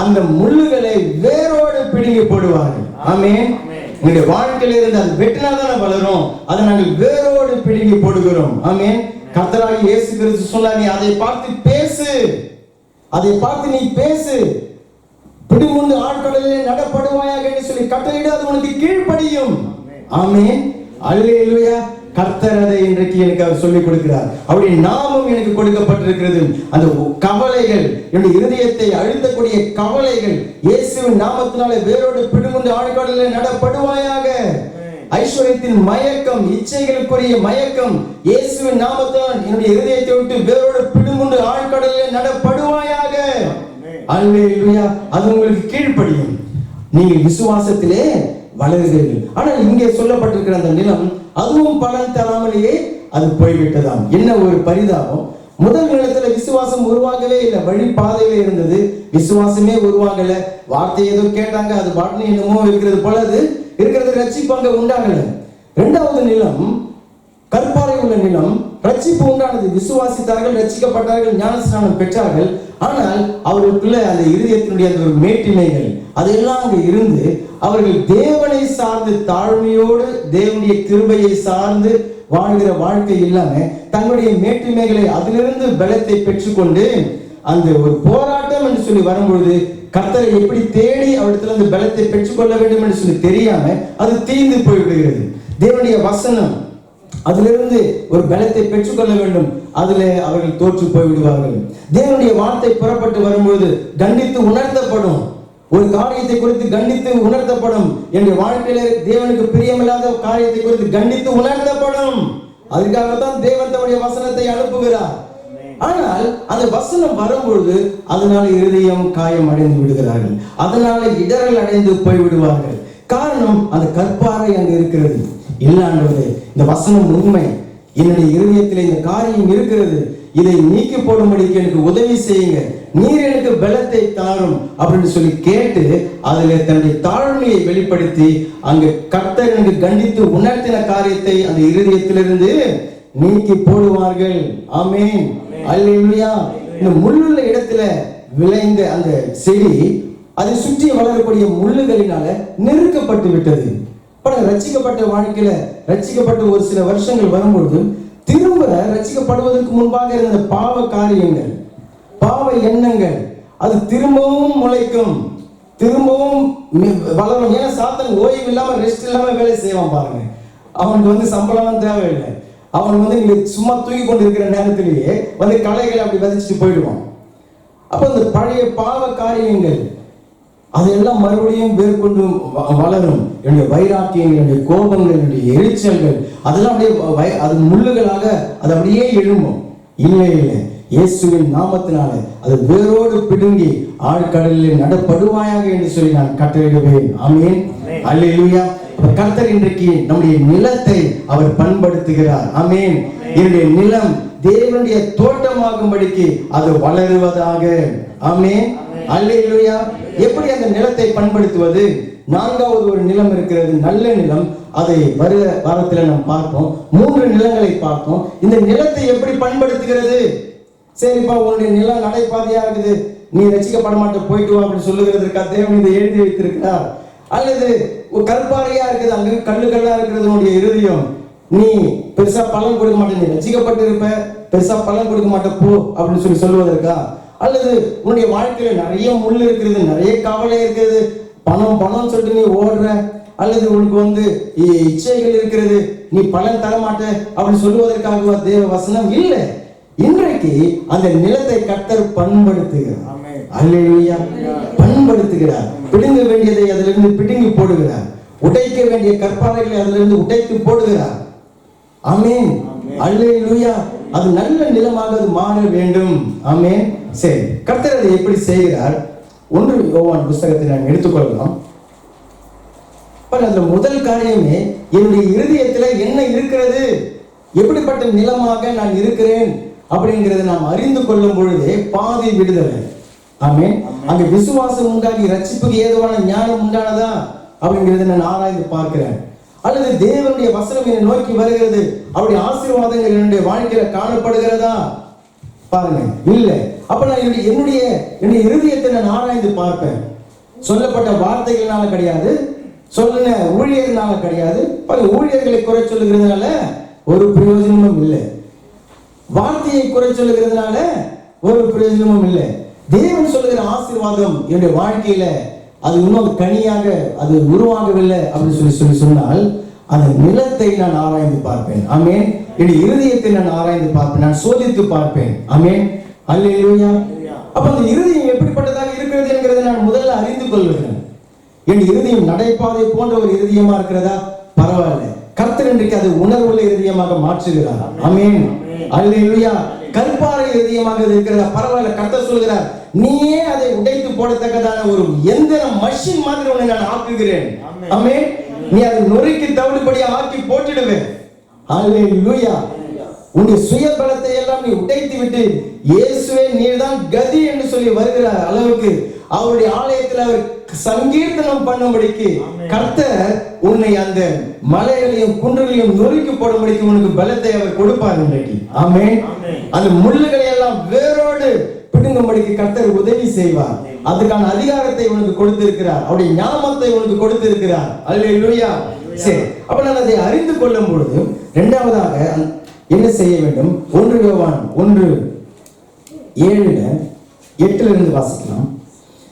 [SPEAKER 1] அந்த முள்ளுகளை வேரோடு பிடுங்கி போடுவார்கள். ஆமென். உங்களுடைய வாழ்க்கையில இருந்து அது வெட்டினாதான் வளரும், அதை நாங்கள் வேரோடு பிடுங்கி போடுகிறோம். ஆமென். கர்த்தராகிய இயேசு கிறிஸ்து சொன்னார், நீ அதை பார்த்து பேசு, அதை பார்த்து நீ பேசு. பிடிமுண்டு ஆட்களிலே நடப்படுவாயாக என்று சொல்லி கட்டளையிடு, அது உனக்கு கீழ்ப்படியும். ஆமென், அல்லேலூயா. கர்த்தர் அதை இன்றைக்கு எனக்கு அவர் சொல்லிக் கொடுக்கிறார். அவருடைய நாமம் எனக்கு கொடுக்கப்பட்டிருக்கிறது. அந்த கவலைகள், என்னுடைய இருதயத்தை அழுத்தக்கூடிய கவலைகள் இயேசுவின் நாமத்தினாலே வேரோடு பிடுமுண்டு ஆழ்கடலிலே நடப்படுவாயாக. ஐஸ்வர்யத்தின் மயக்கம், இச்சைகளுக்குரிய மயக்கம் இயேசுவின் நாமத்தால் என்னுடைய இருதயத்தை விட்டு வேரோடு பிடுமுண்டு ஆழ்கடலிலே நடப்படுவாயாக. அல்லேலூயா. அது உங்களுக்கு கீழ்ப்படியும். நீங்கள் விசுவாசத்திலே வளருகிறீர்கள். ஆனால் இங்கே சொல்லப்பட்டிருக்கிற அந்த நிலம் அதுவும் பலன் தராமலேயே அது போய்விட்டதாம். என்ன ஒரு பரிதாபம்! முதல் நிலத்துல விசுவாசம் உருவாகவே இல்லை, வழி பாதையில இருந்தது, விசுவாசமே உருவாகல. வார்த்தை ஏதோ கேட்டாங்க, அது பாட்டு என்னமோ இருக்கிறது போல அது இருக்கிறது, ரட்சிப்பாங்க உண்டாகல. இரண்டாவது நிலம் கற்பாறை உள்ள நிலம், ரட்சிப்பு உண்டானது, விசுவாசித்தார்கள், ரட்சிக்கப்பட்டார்கள், ஞானஸ்நானம் பெற்றார்கள். ஆனால் அவர்களுக்குள்ள அந்த இருதயத்தினுடைய அந்த ஒரு மேட்டிமைகள் அதெல்லாம் அங்க இருந்து அவர்கள் தேவனை சார்ந்து தாழ்மையோடு தேவனுடைய கிருபையை சார்ந்து வாழ்கிற வாழ்க்கை இல்லாம தங்களுடைய மேட்டிமைகளை அதிலிருந்து பலத்தை பெற்றுக்கொண்டு அந்த ஒரு போராட்டம் என்று சொல்லி வரும்பொழுது கர்த்தரை எப்படி தேடி அவரிடத்துல அந்த பலத்தை பெற்றுக்கொள்ள வேண்டும் என்று சொல்லி தெரியாம அது தீர்ந்து போய்விடுகிறது. தேவனுடைய வசனம் அதிலிருந்து ஒரு பலத்தை பெற்றுக்கொள்ள வேண்டும், அதுல அவர்கள் தோற்று போய்விடுவார்கள். தேவனுடைய வார்த்தை புறப்பட்டு வரும்போது கண்டித்து உணர்த்தப்படும், ஒரு காரியத்தை குறித்து கண்டித்து உணர்த்தப்படும். என்னுடைய வாழ்க்கையில தேவனுக்கு பிரியமில்லாத காரியத்தை குறித்து கண்டித்து உணர்த்தப்படும். அதுக்காகத்தான் தேவன் தம்முடைய வசனத்தை அனுப்புகிறார். ஆனால் அந்த வசனம் வரும்பொழுது அதனால இருதயம் காயம் அடைந்து விடுகிறார்கள், அதனால இடரல் அடைந்து போய்விடுவார்கள். காரணம் அந்த கற்பாறை அங்கு இருக்கிறது. இல்லாண்டவரே, இந்த வசனம் உண்மை, என்னுடைய இருதயத்தில் இந்த காரியம் இருக்கிறது, இதை நீக்கி போடும்படிக்கு எனக்கு உதவி செய்யுங்க, நீர் எனக்கு பலத்தை தாரும் அப்படின்னு சொல்லி கேட்டு அதுல தன்னுடைய தாழ்மையை வெளிப்படுத்தி அங்கு கர்த்தர் எனக்கு கண்டித்து உணர்த்தின காரியத்தை அந்த இருதயத்திலிருந்து நீக்கி போடுவார்கள். ஆமென், அல்லேலூயா. இந்த முள்ளுள்ள இடத்துல விளைந்த அந்த செடி அதை சுற்றி வளரக்கூடிய முள்ளுகளினால நெருக்கப்பட்டு விட்டது. ரட்சிக்கப்பட்ட வாழ்க்கையில ரட்சிக்கப்பட்ட ஒரு சில வருஷங்கள் வரும்பொழுது திரும்ப ரட்சிக்கப்படுவதற்கு முன்பாக இருந்த பாவ காரியங்கள், பாவ எண்ணங்கள் அது திரும்பவும் முளைக்கும், திரும்பவும் வளரும். ஏன்னா சாத்தான் ஓய்வு இல்லாம ரெஸ்ட் இல்லாம வேலை செய்வான் பாருங்க. அவனுக்கு சம்பளம் தேவையில்லை, அவன் நீங்க சும்மா தூக்கி கொண்டு இருக்கிற நேரத்திலேயே களைகளை அப்படி விதைச்சிட்டு போயிடுவான். அப்ப இந்த பழைய பாவ காரியங்கள் அதெல்லாம் மறுபடியும் மேற்கொண்டு வளரும். என்னுடைய வைராக்கியங்கள், என்னுடைய கோபங்கள், என்னுடைய எரிச்சல்கள் அதெல்லாம் அப்படியே அது முள்ளுகளாக அது அப்படியே எழும்பும். இல்லை இல்லை, இயேசுவின் நாமத்தினால அது வேரோடு பிடுங்கி ஆழ்கடலில் நடப்படுவாயாக என்று சொல்லி நான் கட்டளையிடுவேன். ஆமென், அல்லேலூயா. கர்த்தர் இன்றைக்கு நம்முடைய நிலத்தை அவர் பண்படுத்துகிறார். ஆமென். என்னுடைய நிலம் தேவனுடைய தோட்டமாகும்படிக்கு அது வளருவதாக. ஆமென், அல்லேலூயா. எப்படி அந்த நிலத்தை பண்படுத்துவது? நான்காவது ஒரு நிலம் இருக்கிறது, நல்ல நிலம். அதை வருகிற வாரத்தில் நாம் பார்ப்போம். 3 நிலங்களை பார்ப்போம். இந்த நிலத்தை எப்படி பண்படுத்துகிறது? சரிப்பா, உன்னுடைய நிலம் நடைபாதையா இருக்குது, நீ ரட்சிக்கப்பட மாட்ட, போயிட்டு வா அப்படின்னு சொல்லுகிறதுக்கா தேவன் இதை எழுதி வைத்திருக்கிறார்? அல்லது கற்பாறையா இருக்குது, அங்க கல்லுக்கல்லா இருக்கிறது உன்னுடைய இருதயம், நீ பெருசா பலன் கொடுக்க மாட்டே, நீ ரட்சிக்கப்பட்டு இருப்ப, பெருசா பலன் கொடுக்க மாட்ட போ அப்படின்னு சொல்லுவதற்கா? அல்லது உன்னுடைய வாழ்க்கையில நிறைய முள் இருக்கிறது, நிறைய கவலை இருக்கிறது, பணம் பணம் சொல்லிட்டு நீ ஓடுற, அல்லது உனக்கு இச்சைகள் இருக்கிறது, நீ பலன் தர மாட்ட அப்படின்னு சொல்லுவதற்காக தேவ வசனம் இல்லை. இன்றைக்கு அந்த நிலத்தை கர்த்தர் பண்படுத்துகிறார். அல்லேலூயா. பண்படுத்துகிறார். பிடுங்க வேண்டியதை அதிலிருந்து பிடுங்கி போடுகிறார், உடைக்க வேண்டிய கற்பாறைகளை அதிலிருந்து உடைத்து போடுகிறார். ஆமென், அல்லேலூயா. அது நல்ல நிலமாக அது மாற வேண்டும். ஆமென். சரி, கர்த்தர் அதை எப்படி செய்கிறார்? 1 யோவான் புத்தகத்தை நாம் எடுத்துக்கொள்ளலாம். அதுல முதல் காரியமே என்னுடைய இருதயத்துல என்ன இருக்கிறது, எப்படிப்பட்ட நிலமாக நான் இருக்கிறேன் அப்படிங்கிறத நாம் அறிந்து கொள்ளும் பொழுதே பாதி விடுதலை. ஆமென். அங்க விசுவாசம் உண்டாகி ரட்சிப்புக்கு ஏதுவான ஞானம் உண்டானதா அப்படிங்கிறத நான் ஆராய்ந்து பார்க்கிறேன். அல்லது தேவனுடைய வசனம் என்னை நோக்கி வருகிறது, அவருடைய ஆசீர்வாதங்கள் என்னுடைய வாழ்க்கையில காணப்படுகிறதா? பாருங்க, இல்லை. அப்ப நான் என்னுடைய இருதயத்தை நான் ஆராய்ந்து பார்ப்பேன். சொல்லப்பட்ட வார்த்தைகள்னால கிடையாது, சொல்லுன ஊழியர்களால கிடையாது. ஊழியர்களை குறை சொல்லுகிறதுனால ஒரு பிரயோஜனமும் இல்லை, வார்த்தையை குறை சொல்லுகிறதுனால ஒரு பிரயோஜனமும் இல்லை. தேவன் சொல்லுகிற ஆசீர்வாதம் என்னுடைய வாழ்க்கையில அது இன்னும் கனியாக அது உருவாகவில்லை அப்படின்னு சொல்லி சொன்னால் அந்த நிலத்தை நான் ஆராய்ந்து பார்ப்பேன். ஆமென். என்னுடைய இருதயத்தை நான் ஆராய்ந்து பார்ப்பேன், நான் சோதித்து பார்ப்பேன். ஆமென். அல்லேலூயா. அப்ப அந்த இருதயம் எப்படிப்பட்டதாக இருக்கிறது என்கிறதை நான் முதல்ல அறிந்து கொள்கிறேன். என் இருதயம் நடைபாதை போன்ற ஒரு இருதயமா இருக்கிறதா? பரவாயில்ல, கர்த்தர் இன்றைக்கு அது உணர்வுள்ள இருதயமாக மாற்றுகிறார். ஆமென். அல்லேலூயா. கற்பாறை இருதயமாக இருக்கிறதா? பரவாயில்ல, கர்த்தர் சொல்கிறார், நீயே அதை உடைத்து போடத்தக்கதான ஒரு எந்திர மஷின் மாதிரி உன்னை நான் ஆக்குகிறேன். ஆமென். நீ அதை நொறுக்கி தவிடுபடியா ஆக்கி போட்டுடுவேன். அல்லேலூயா. உன்னுடைய சுய பலத்தை எல்லாம் நீ உடைத்து விட்டு இயேசுவே நீர்தான் கதி என்று சொல்லி வருகிற அளவுக்கு அவருடைய ஆலயத்தில் அவர் சங்கீர்த்தனம் பண்ணும்படிக்கு கர்த்தர் உன்னை அந்த மலைகளையும் குன்றுகளையும் நொறுக்கி போடும்படிக்கு உனக்கு பலத்தை அவர் கொடுப்பார் இன்றைக்கு. ஆமென். அந்த முள்ளுகளை எல்லாம் வேரோடு பிடுங்கும்படிக்கு கர்த்தர் உதவி செய்வார். அதுக்கான அதிகாரத்தை உனக்கு கொடுத்திருக்கிறார், அவருடைய ஞானத்தை உனக்கு கொடுத்திருக்கிறார். அல்லேலூயா. சரி, அப்ப நான் அதை அறிந்து கொள்ளும் பொழுது இரண்டாவதாக என்ன செய்ய வேண்டும்? 1 யோவான் 1:7 வாசிக்கலாம்.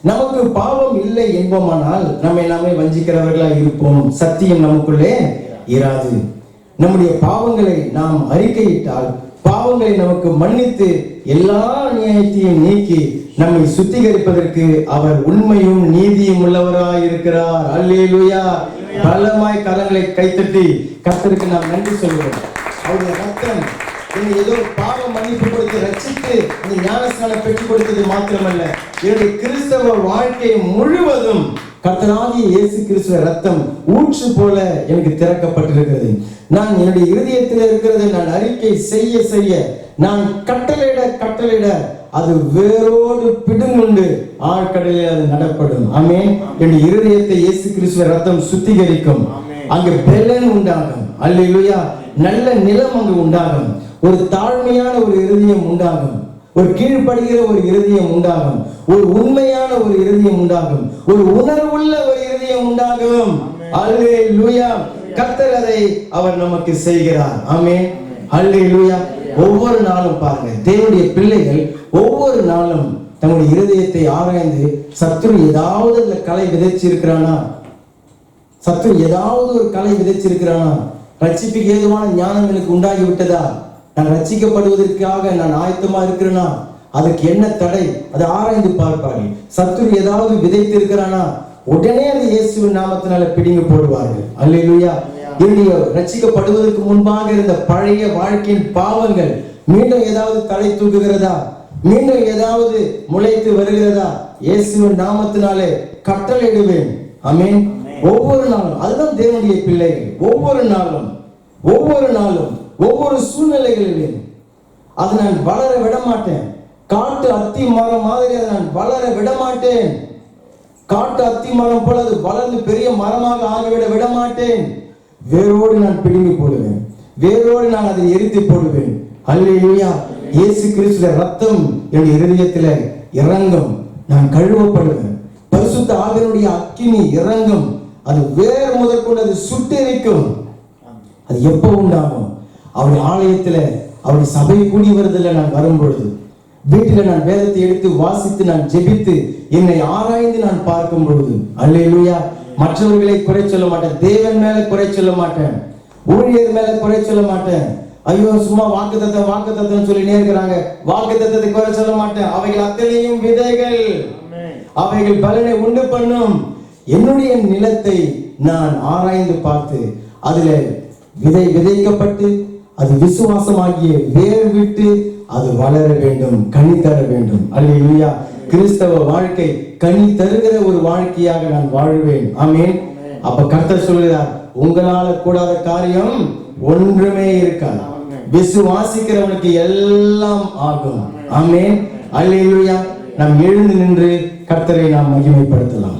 [SPEAKER 1] நமக்கு பாவம் இல்லை என்போமானால் நம்மை நாமே வஞ்சிக்கிறவர்களாக இருப்போம், சத்தியம் நமக்குள்ளே இராது. நம்முடைய பாவங்களை நாம் அறிக்கையிட்டால் பாவங்களை நமக்கு மன்னித்து எல்லா நியாயத்தையும் நீக்கி நம்மை சுத்திகரிப்பதற்கு அவர் உண்மையும் நீதியும் உள்ளவராய் இருக்கிறார். அல்லேலூயா. பலமாய் கரங்களை கைத்தட்டி கர்த்தருக்கு நாம் நன்றி சொல்கிறோம். அவருடைய ரத்தம் என்னை ஏதோ பாவ மன்னிப்பு கொடுத்து ரட்சித்து இந்த ஞானஸ்நானம் பெற்றுக் கொடுத்தது மாத்திரமல்ல, என்னுடைய கிறிஸ்தவ வாழ்க்கை முழுவதும் கர்த்தராகிய இயேசு கிறிஸ்துவ ரத்தம் ஊற்று போல எனக்கு திறக்கப்பட்டிருக்கிறது. நான் என்னுடைய இருதயத்தில் இருக்கிறதை நான் அறிக்கை செய்ய செய்ய, நான் கட்டளையிட அது வேரோடு பிடுங்குண்டு ஆழ்கடலில் அது நடப்படும். ஆமென். என்னுடைய இருதயத்தை இயேசு கிறிஸ்துவ ரத்தம் சுத்திகரிக்கும். அங்கு பெலன் உண்டாகும். அல்லேலூயா. நல்ல நிலம் அங்கு உண்டாகும். ஒரு தாழ்மையான ஒரு இருதயம் உண்டாகும், ஒரு கீழ்ப்படுகிற ஒரு இருதயம் உண்டாகும், ஒரு உண்மையான ஒரு இருதயம் உண்டாகும், ஒரு உணர்வுள்ள ஒரு இருதயம் உண்டாகும். அல்லேலூயா. கர்த்தர் அதை அவர் நமக்கு செய்கிறார். ஆமென். அல்லேலூயா. ஒவ்வொரு நாளும் பாருங்க, தேவனுடைய பிள்ளைகள் ஒவ்வொரு நாளும் தங்களுடைய இருதயத்தை ஆராய்ந்து சத்துரு ஏதாவது அந்த களை விதைச்சிருக்கிறானா, சத்துரு ஏதாவது ஒரு களை விதைச்சிருக்கிறானா, ரட்சிப்புக்கு ஏதுவான ஞானம் எனக்கு உண்டாகி விட்டதா, நான் ரட்சிக்கப்படுவதற்காக நான் ஆயத்தமா இருக்கிறேனா, அதுக்கு என்ன தடை, அதை ஆராய்ந்து பார்ப்பார்கள். சத்துரு ஏதாவது விதைத்து இருக்கிறானா, உடனே அது இயேசுவின் நாமத்தினால பிடிங்க போடுவார்கள். அல்லேலூயா. என்னுடைய ரட்சிக்கப்படுவதற்கு முன்பாக இருந்த பழைய வாழ்க்கையின் பாவங்கள் மீண்டும் ஏதாவது தலை தூக்குகிறதா, மீண்டும் ஏதாவது முளைத்து வருகிறதா, இயேசுவின் நாமத்தினாலே கட்டளையிடுவேன். ஆமென். ஒவ்வொரு நாளும் அதுதான் தேவனுடைய பிள்ளைகள். ஒவ்வொரு நாளும் ஒவ்வொரு சூழ்நிலைகளிலும் அதை நான் வளர விட மாட்டேன். காட்டு அத்தி மரம் மாதிரி அதை நான் வளர விட மாட்டேன். காட்டு அத்தி மரம் போல அது வளர்ந்து பெரிய மரமாக ஆகிவிட விட மாட்டேன். வேரோடு நான் பிடுங்கி போடுவேன், வேரோடு நான் அதை எரித்து போடுவேன். அல்லேலூயா. இயேசு கிறிஸ்துவின் ரத்தம் என் இருதயத்தில் இறங்கும், நான் கழுவப்படுவேன். பரிசுத்த ஆவியினுடைய அக்கினி இறங்கும், அது வேர் முதற்கொண்டு அது சுட்டெரிக்கும். அது எப்போ உண்டாகும்? அவருடைய ஆலயத்துல, அவருடைய சபை கூடி வருதல நான் வரும்பொழுது, வீட்டில நான் வேதத்தை எடுத்து வாசித்து நான் ஜெபித்து என்னை ஆராய்ந்து நான் பார்க்கும் பொழுது, அல்லேலூயா, மற்றவர்களை குறை சொல்ல மாட்டேன், தேவன் மேல குறை சொல்ல மாட்டேன், ஊழியர் மேல குறை சொல்ல மாட்டேன். ஐயோ சும்மா வாக்குத்தத்தம் சொல்லினே இருக்கிறாங்க, வாக்குத்தத்தத்தை குறை சொல்ல மாட்டேன். அவைகள் அத்தனையும் விதைகள், அவைகள் பலனை உண்டு பண்ணும். என்னுடைய நிலத்தை நான் ஆராய்ந்து பார்த்து அதுல விதை விதைக்கப்பட்டு அது விசுவாசமாகிய வேர் விட்டு அது வளர வேண்டும், கனி தர வேண்டும். அல்லேலூயா. கிறிஸ்தவ வாழ்க்கை கனி தருகிற ஒரு வாழ்க்கையாக நான் வாழ்வேன். ஆமென். அப்ப கர்த்தர் சொல்கிறார், உங்களால கூடாத காரியம் ஒன்றுமே இருக்காது, விசுவாசிக்கிறவனுக்கு எல்லாம் ஆகும். ஆமென். அல்லேலூயா. நாம் எழுந்து நின்று கர்த்தரை நாம் மகிமைப்படுத்தலாம்.